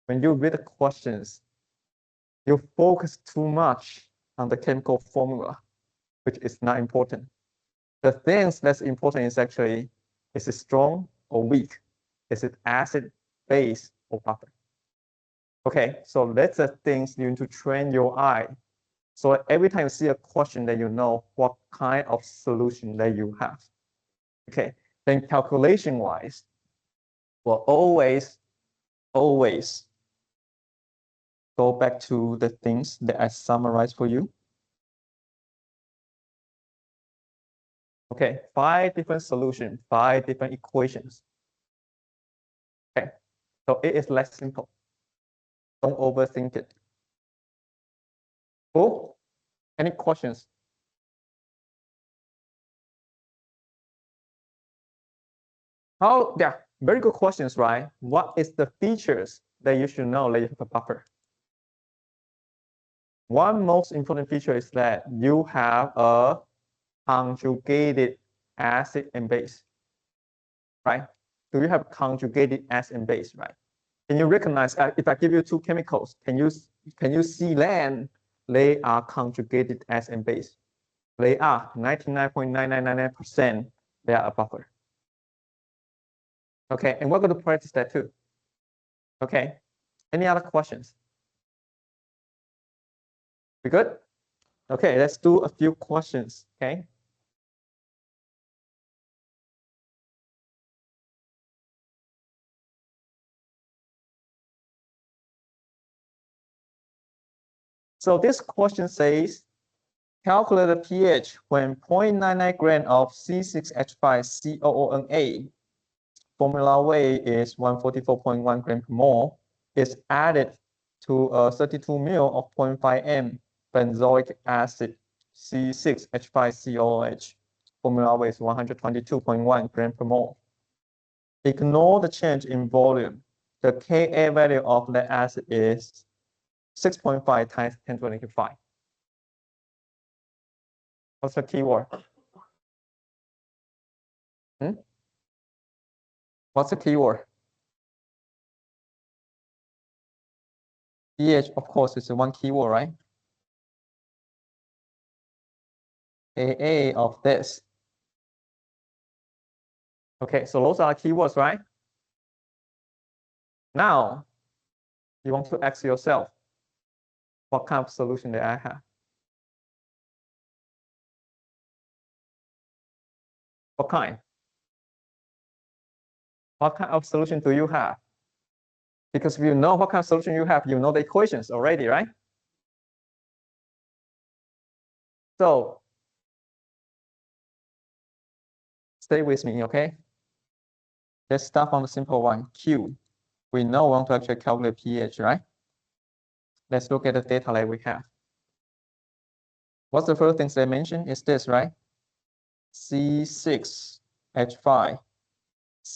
when you read the questions, you focus too much on the chemical formula, which is not important. The things that's important is actually, is it strong or weak? Is it acid, base, or buffer? Okay, so that's the things you need to train your eye. So every time you see a question, that you know what kind of solution that you have. Okay, then calculation-wise, we'll always go back to the things that I summarized for you. Okay, 5 different solutions, 5 different equations. Okay, so it is less simple. Don't overthink it. Cool? Any questions? Yeah, very good questions, right? What is the features that you should know that you have a buffer? One most important feature is that you have a conjugated acid and base, right? Do you have conjugated acid and base, right? Can you recognize, if I give you 2 chemicals, can you see then they are conjugated acid and base? They are 99.9999%, they are a buffer. Okay, and we're going to practice that too. Okay, any other questions? We good? Okay, let's do a few questions, okay? So this question says, calculate the pH when 0.99 gram of C6H5COONA, formula weight is 144.1 gram per mole, is added to 32 ml of 0.5 m benzoic acid C6H5COOH. Formula weight is 122.1 gram per mole. Ignore the change in volume. The Ka value of the acid is 6.5 times 10 to the negative 5. What's the keyword? What's the keyword? pH, of course, is the one keyword, right? Ka of this. Okay, so those are keywords, right? Now, you want to ask yourself, what kind of solution that I have? What kind? What kind of solution do you have? Because if you know what kind of solution you have, you know the equations already, right? So, stay with me, okay? Let's start from the simple one, Q. We know we want to actually calculate pH, right? Let's look at the data that we have. What's the first things they mentioned? Is this, right? C6H5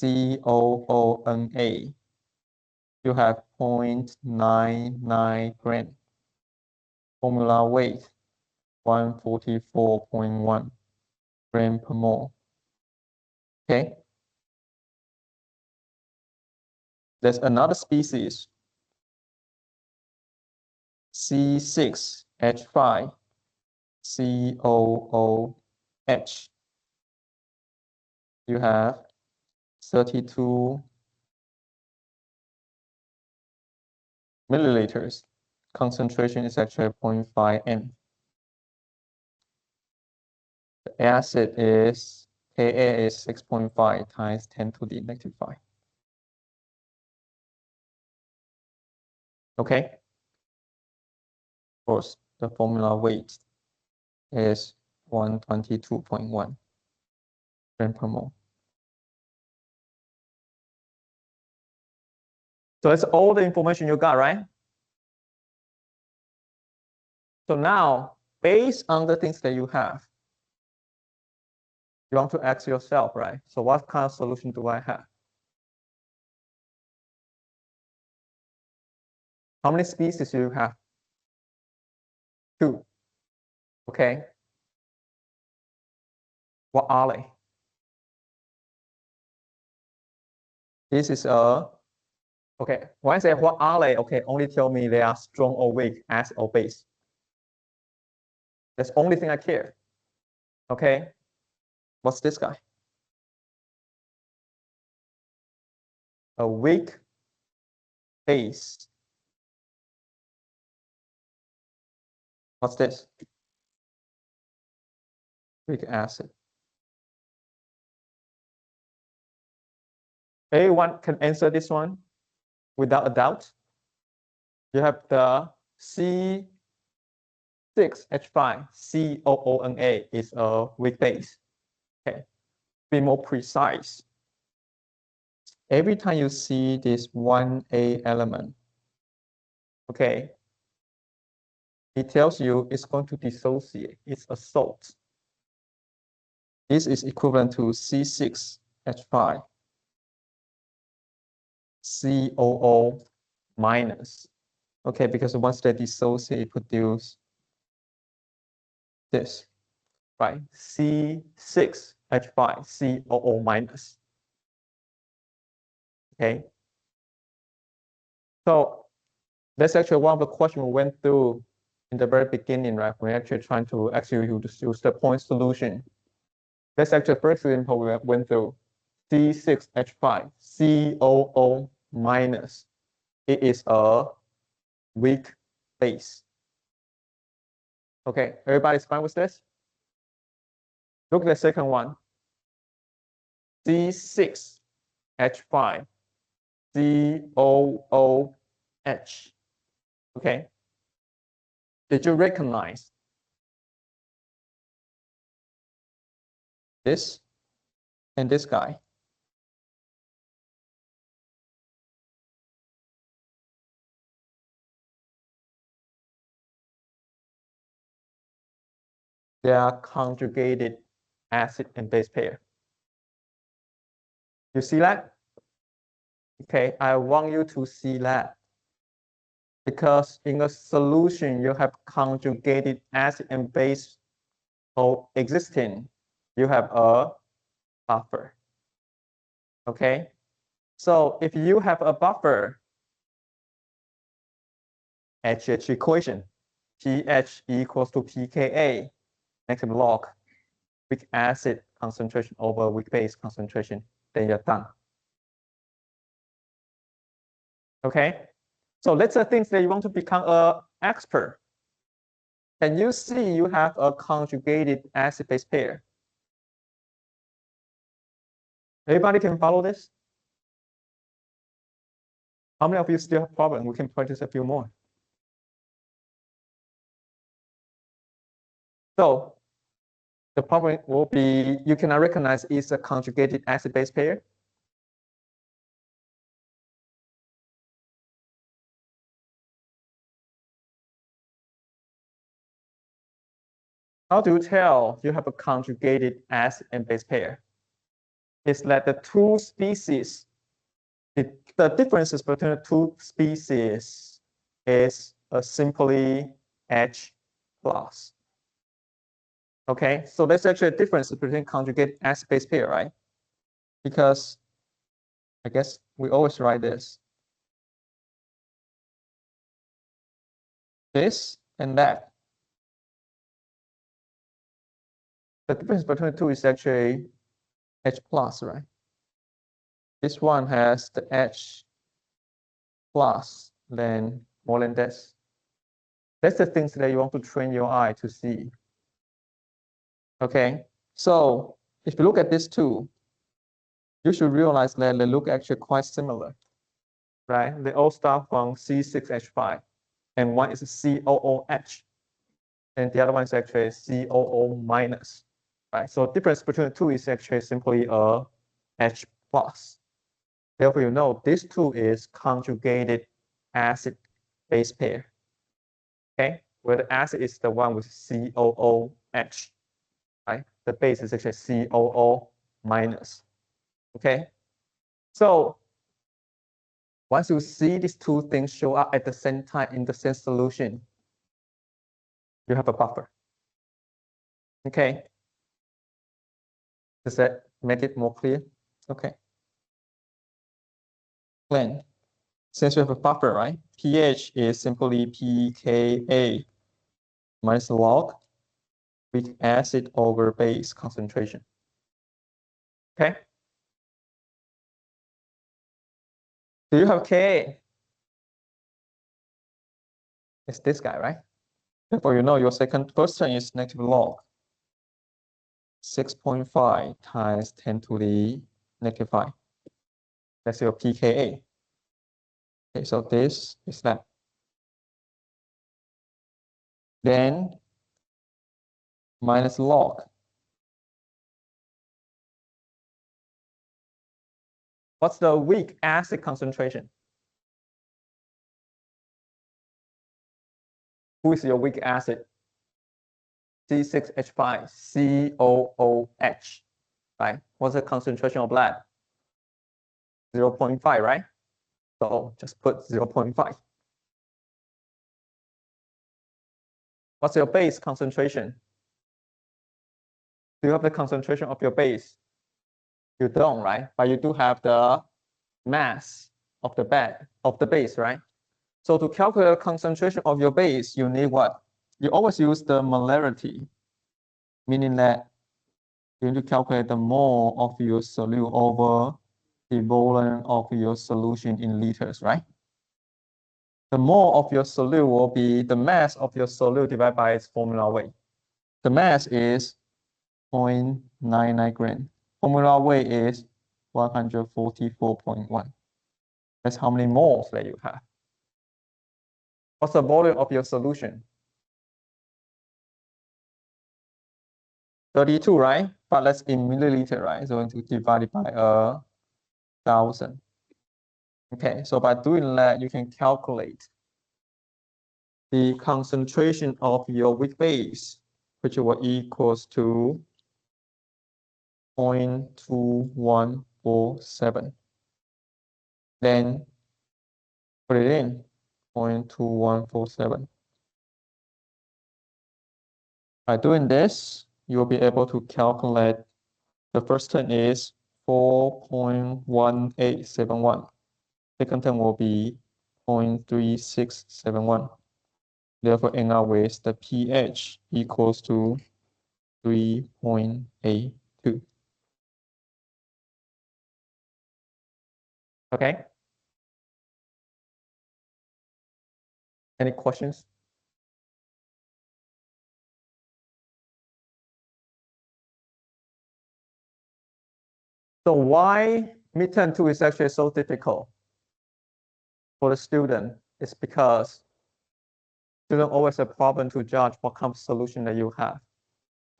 COONA. You have 0.99 gram. Formula weight 144.1 gram per mole. Okay. There's another species, C6H5 COOH. You have 32 milliliters. Concentration is actually 0.5 m. The acid is Ka is 6.5 times 10 to the negative 5. Okay. Of course, the formula weight is 122.1 gram per mole. So that's all the information you got, right? So now, based on the things that you have, you want to ask yourself, right? So what kind of solution do I have? How many species do you have? 2. Okay. What are they? This is a, okay, when I say what are they, okay, only tell me they are strong or weak, acid or base. That's the only thing I care. Okay. What's this guy? A weak base. What's this? Weak acid. Anyone can answer this one without a doubt? You have the C6H5 COONA is a weak base. Okay. Be more precise. Every time you see this 1A element, okay, it tells you it's going to dissociate. It's a salt. This is equivalent to C6H5 COO minus. Okay, because once they dissociate, it produce this, right? C6H5 COO minus. Okay. So that's actually one of the questions we went through in the very beginning, right? We're actually trying to actually use the point solution. That's actually the first example we went through. C6H5 COO minus. It is a weak base. Okay, everybody's fine with this? Look at the second one. C6H5 COOH. Okay. Did you recognize this and this guy? They are conjugated acid and base pair. You see that? Okay, I want you to see that. Because in a solution, you have conjugated acid and base coexisting. You have a buffer. Okay, so if you have a buffer, HH equation, pH equals to pKa, negative log, weak acid concentration over weak base concentration, then you're done. Okay, so let's say things that you want to become an expert. Can you see you have a conjugated acid-base pair? Everybody can follow this? How many of you still have problem? We can practice a few more. So the problem will be you cannot recognize it's a conjugated acid-base pair. How do you tell you have a conjugated acid and base pair? It's that the two species, the differences between the two species is simply H plus. Okay, so there's actually a difference between conjugate acid base pair, right? Because I guess we always write this and that. The difference between the two is actually H plus, right? This one has the H plus, then more than this. That's the things that you want to train your eye to see. Okay, so if you look at these two, you should realize that they look actually quite similar, right? They all start from C6H5, and one is COOH, and the other one is actually COO minus, right? So the difference between the two is actually simply a H plus. Therefore, you know this two is conjugated acid base pair. Okay, where the acid is the one with COOH, right? The base is actually COO minus. Okay, so once you see these two things show up at the same time in the same solution, you have a buffer. Okay, does that make it more clear? Okay. Then, since you have a buffer, right? pH is simply pKa minus log with acid over base concentration. Okay. Do you have Ka? It's this guy, right? Therefore, you know your first term is negative log 6.5 times 10 to the negative 5. That's your pKa. Okay, so this is that. Then minus log. What's the weak acid concentration? Who is your weak acid? C6H5, COOH, right? What's the concentration of that? 0.5, right? So just put 0.5. What's your base concentration? Do you have the concentration of your base? You don't, right? But you do have the mass of the base, right? So to calculate the concentration of your base, you need what? You always use the molarity, meaning that you need to calculate the mole of your solute over the volume of your solution in liters, right? The mole of your solute will be the mass of your solute divided by its formula weight. The mass is 0.99 gram. Formula weight is 144.1. That's how many moles that you have. What's the volume of your solution? 32, right? But that's in milliliter, right? So I'm going to divide it by 1,000. Okay, so by doing that, you can calculate the concentration of your weak base, which will equals to 0.2147. Then put it in 0.2147. By doing this, you'll be able to calculate the first term is 4.1871. Second term will be 0.3671. Therefore, end up with the pH equals to 3.82. Okay. Any questions? So why midterm 2 is actually so difficult for the student? It's because student always have a problem to judge what kind of solution that you have.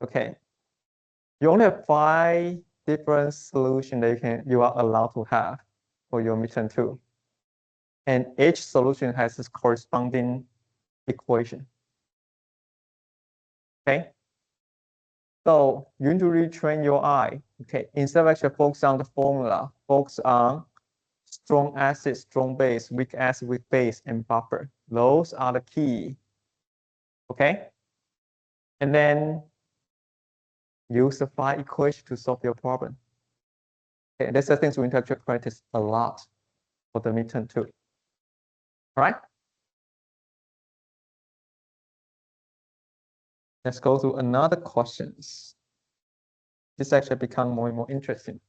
Okay. You only have 5 different solutions that you are allowed to have for your midterm 2. And each solution has its corresponding equation. Okay. So you need to retrain your eye. Okay, instead of actually focus on the formula, focus on strong acid, strong base, weak acid, weak base, and buffer. Those are the key. Okay? And then use the 5 equation to solve your problem. Okay, that's the things we need to actually practice a lot for the midterm too. All right? Let's go to another questions. This actually become more and more interesting.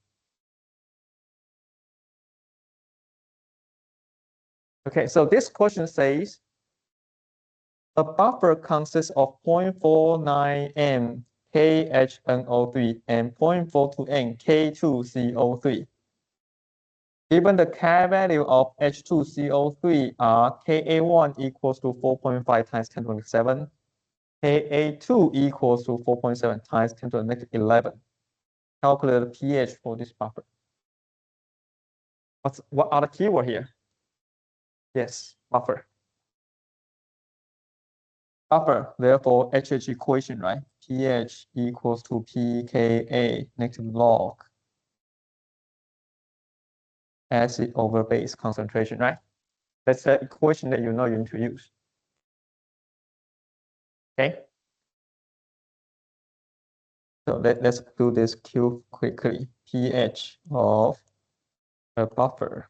Okay, so this question says, a buffer consists of 0.49 m KHNO3 and 0.42 m K2CO3. Given the K value of H2CO3 are Ka1 equals to 4.5 times 10 to the 7, Ka2 equals to 4.7 times 10 to the negative 11. Calculate the pH for this buffer. What are the keyword here? Yes, buffer. Buffer, therefore HH equation, right? pH equals to pKa negative log acid over base concentration, right? That's the equation that you know you need to use. Okay. So let's do this Q quickly. pH of a buffer.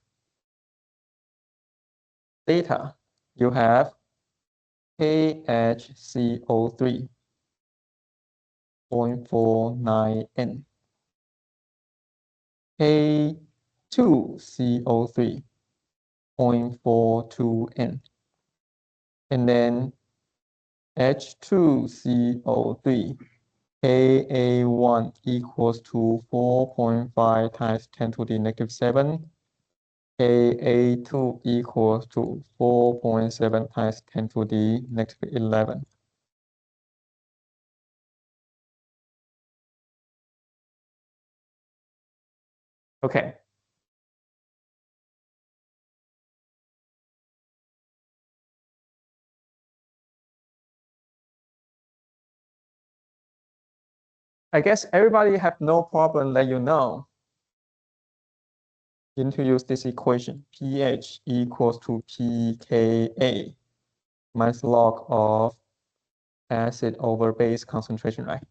Data, you have KHCO3 0.49 N, K2CO3 0.42 N, and then H2CO3 Ka1 equals to 4.5 times 10 to the negative 7. Ka2 equals to 4.7 times 10 to the negative 11. Okay. I guess everybody have no problem that you know. You need to use this equation. pH equals to pKa minus log of acid over base concentration, right?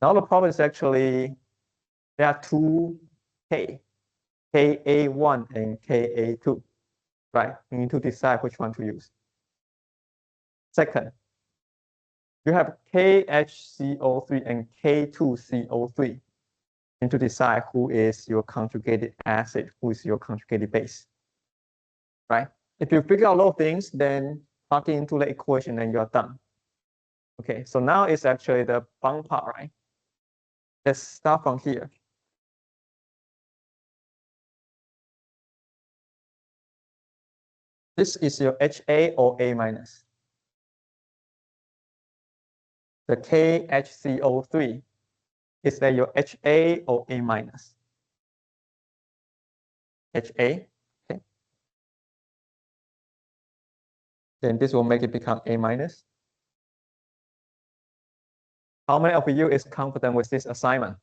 Now the problem is actually there are two K, Ka1 and Ka2, right? You need to decide which one to use. Second, you have KHCO3 and K2CO3. You need to decide who is your conjugated acid, who is your conjugated base, right? If you figure out those things, then plug it into the equation and you're done. Okay, so now it's actually the fun part, right? Let's start from here. This is your HA or A minus. The KHCO3, is that your HA or A minus? HA, okay. Then this will make it become A minus. How many of you is confident with this assignment?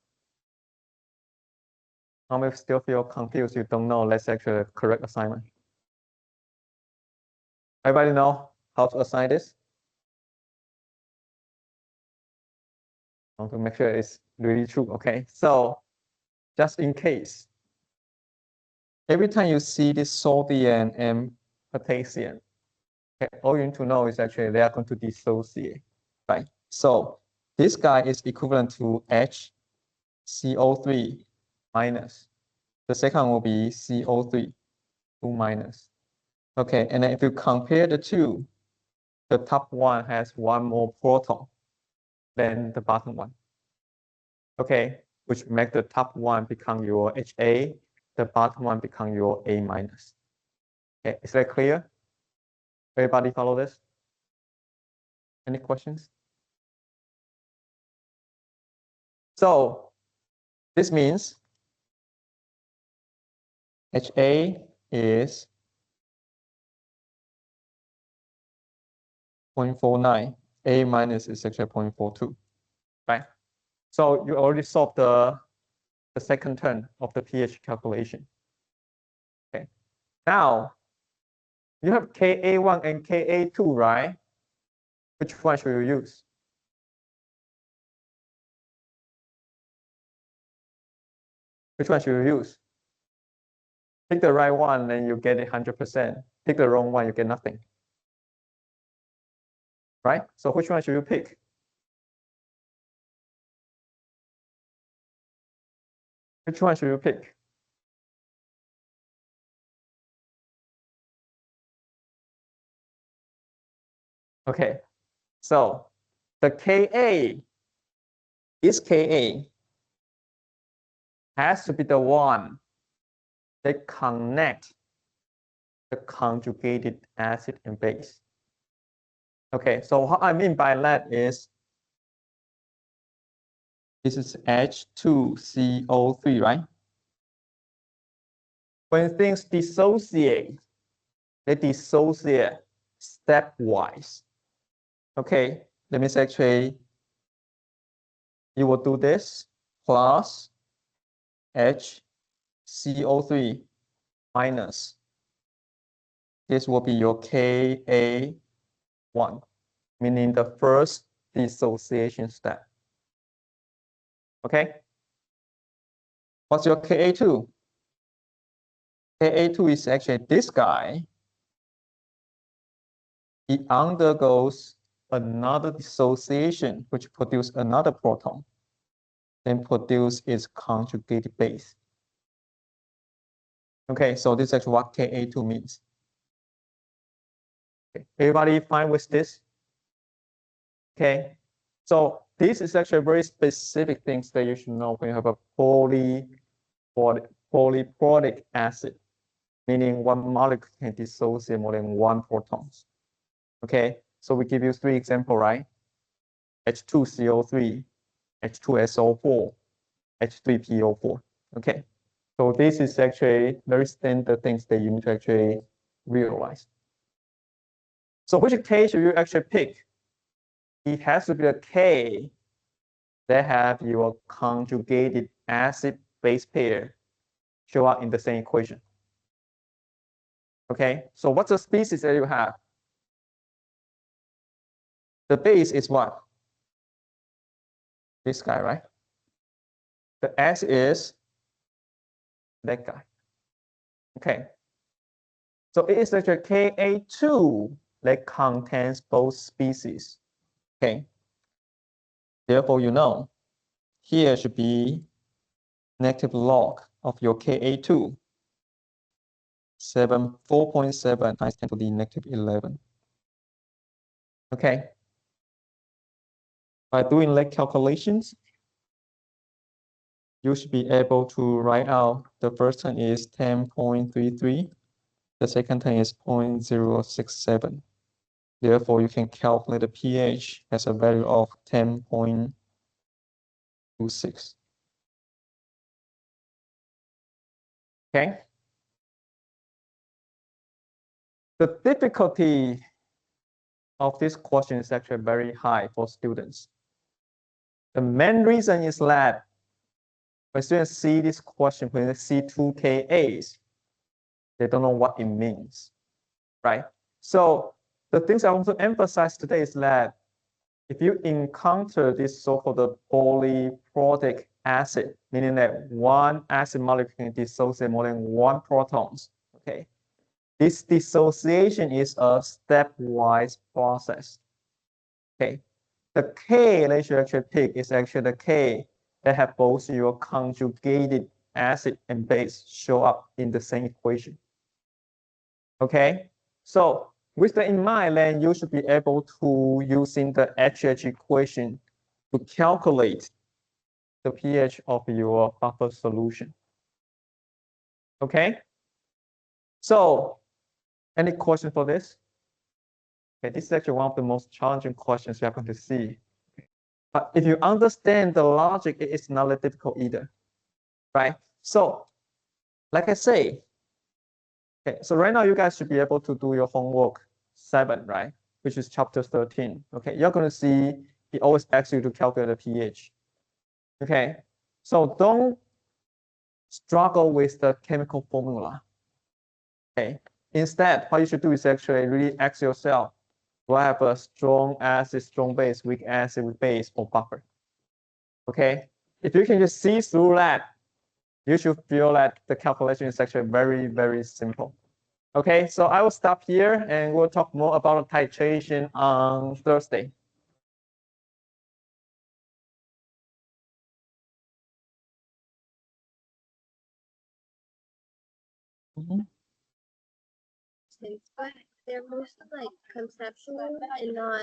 How many still feel confused? You don't know, let's actually the correct assignment. Everybody know how to assign this? I want to make sure it's really true, okay? So just in case, every time you see this sodium and potassium, okay, all you need to know is actually they are going to dissociate, right? So this guy is equivalent to HCO3 minus. The second will be CO3, 2 minus. Okay, and then if you compare the two, the top one has one more proton than the bottom one. Okay, which make the top one become your HA, the bottom one become your A minus. Okay, is that clear? Everybody follow this? Any questions? So this means HA is 0.49, A minus is actually 0.42, right? So you already solved the second term of the pH calculation. Okay. Now you have Ka1 and Ka2, right? Which one should you use? Which one should you use? Pick the right one and you get it 100%. Pick the wrong one, you get nothing. Right? So which one should you pick? Which one should you pick? Okay, so the Ka has to be the one that connect the conjugated acid and base. Okay, so what I mean by that is this is H2CO3, right? When things dissociate, they dissociate stepwise. Okay, that means actually you will do this plus HCO3 minus. This will be your Ka1, meaning the first dissociation step. Okay? What's your Ka2? Ka2 is actually this guy. It undergoes another dissociation, which produces another proton, then produce its conjugated base. Okay, so this is actually what Ka2 means. Okay. Everybody fine with this? Okay, so this is actually very specific things that you should know when you have a polyprotic acid, meaning one molecule can dissociate more than one protons. Okay, so we give you 3 examples, right? H2CO3, H2SO4, H3PO4. Okay, so this is actually very standard things that you need to actually realize. So which K should you actually pick? It has to be a K that have your conjugated acid base pair show up in the same equation. Okay, so what's the species that you have? The base is what? This guy, right? The S is that guy. Okay, so it is actually Ka2 that contains both species. Okay, therefore you know here should be negative log of your Ka2, 4.7 times 10 to the negative 11. Okay, by doing leg calculations, you should be able to write out the first term is 10.33, the second term is 0.067. Therefore, you can calculate the pH as a value of 10.26. Okay. The difficulty of this question is actually very high for students. The main reason is that when students see this question, when they see 2 Kas, they don't know what it means, right? So the things I want to emphasize today is that if you encounter this so-called polyprotic acid, meaning that one acid molecule can dissociate more than one protons, okay? This dissociation is a stepwise process, okay? The K that you actually pick is actually the K that have both your conjugated acid and base show up in the same equation, okay? So with that in mind, then you should be able to, using the HH equation, to calculate the pH of your buffer solution. Okay? So, any question for this? Okay, this is actually one of the most challenging questions you're going to see. But if you understand the logic, it is not that difficult either, right? So, like I say, okay, so right now you guys should be able to do your homework 7, right? Which is chapter 13. Okay, you're going to see he always asks you to calculate the pH. Okay, so don't struggle with the chemical formula. Okay, instead, what you should do is actually really ask yourself, do I have a strong acid, strong base, weak acid, weak base, or buffer? Okay, if you can just see through that, you should feel that the calculation is actually very, very simple. Okay, so I will stop here and we'll talk more about titration on Thursday. But they're mostly like conceptual and not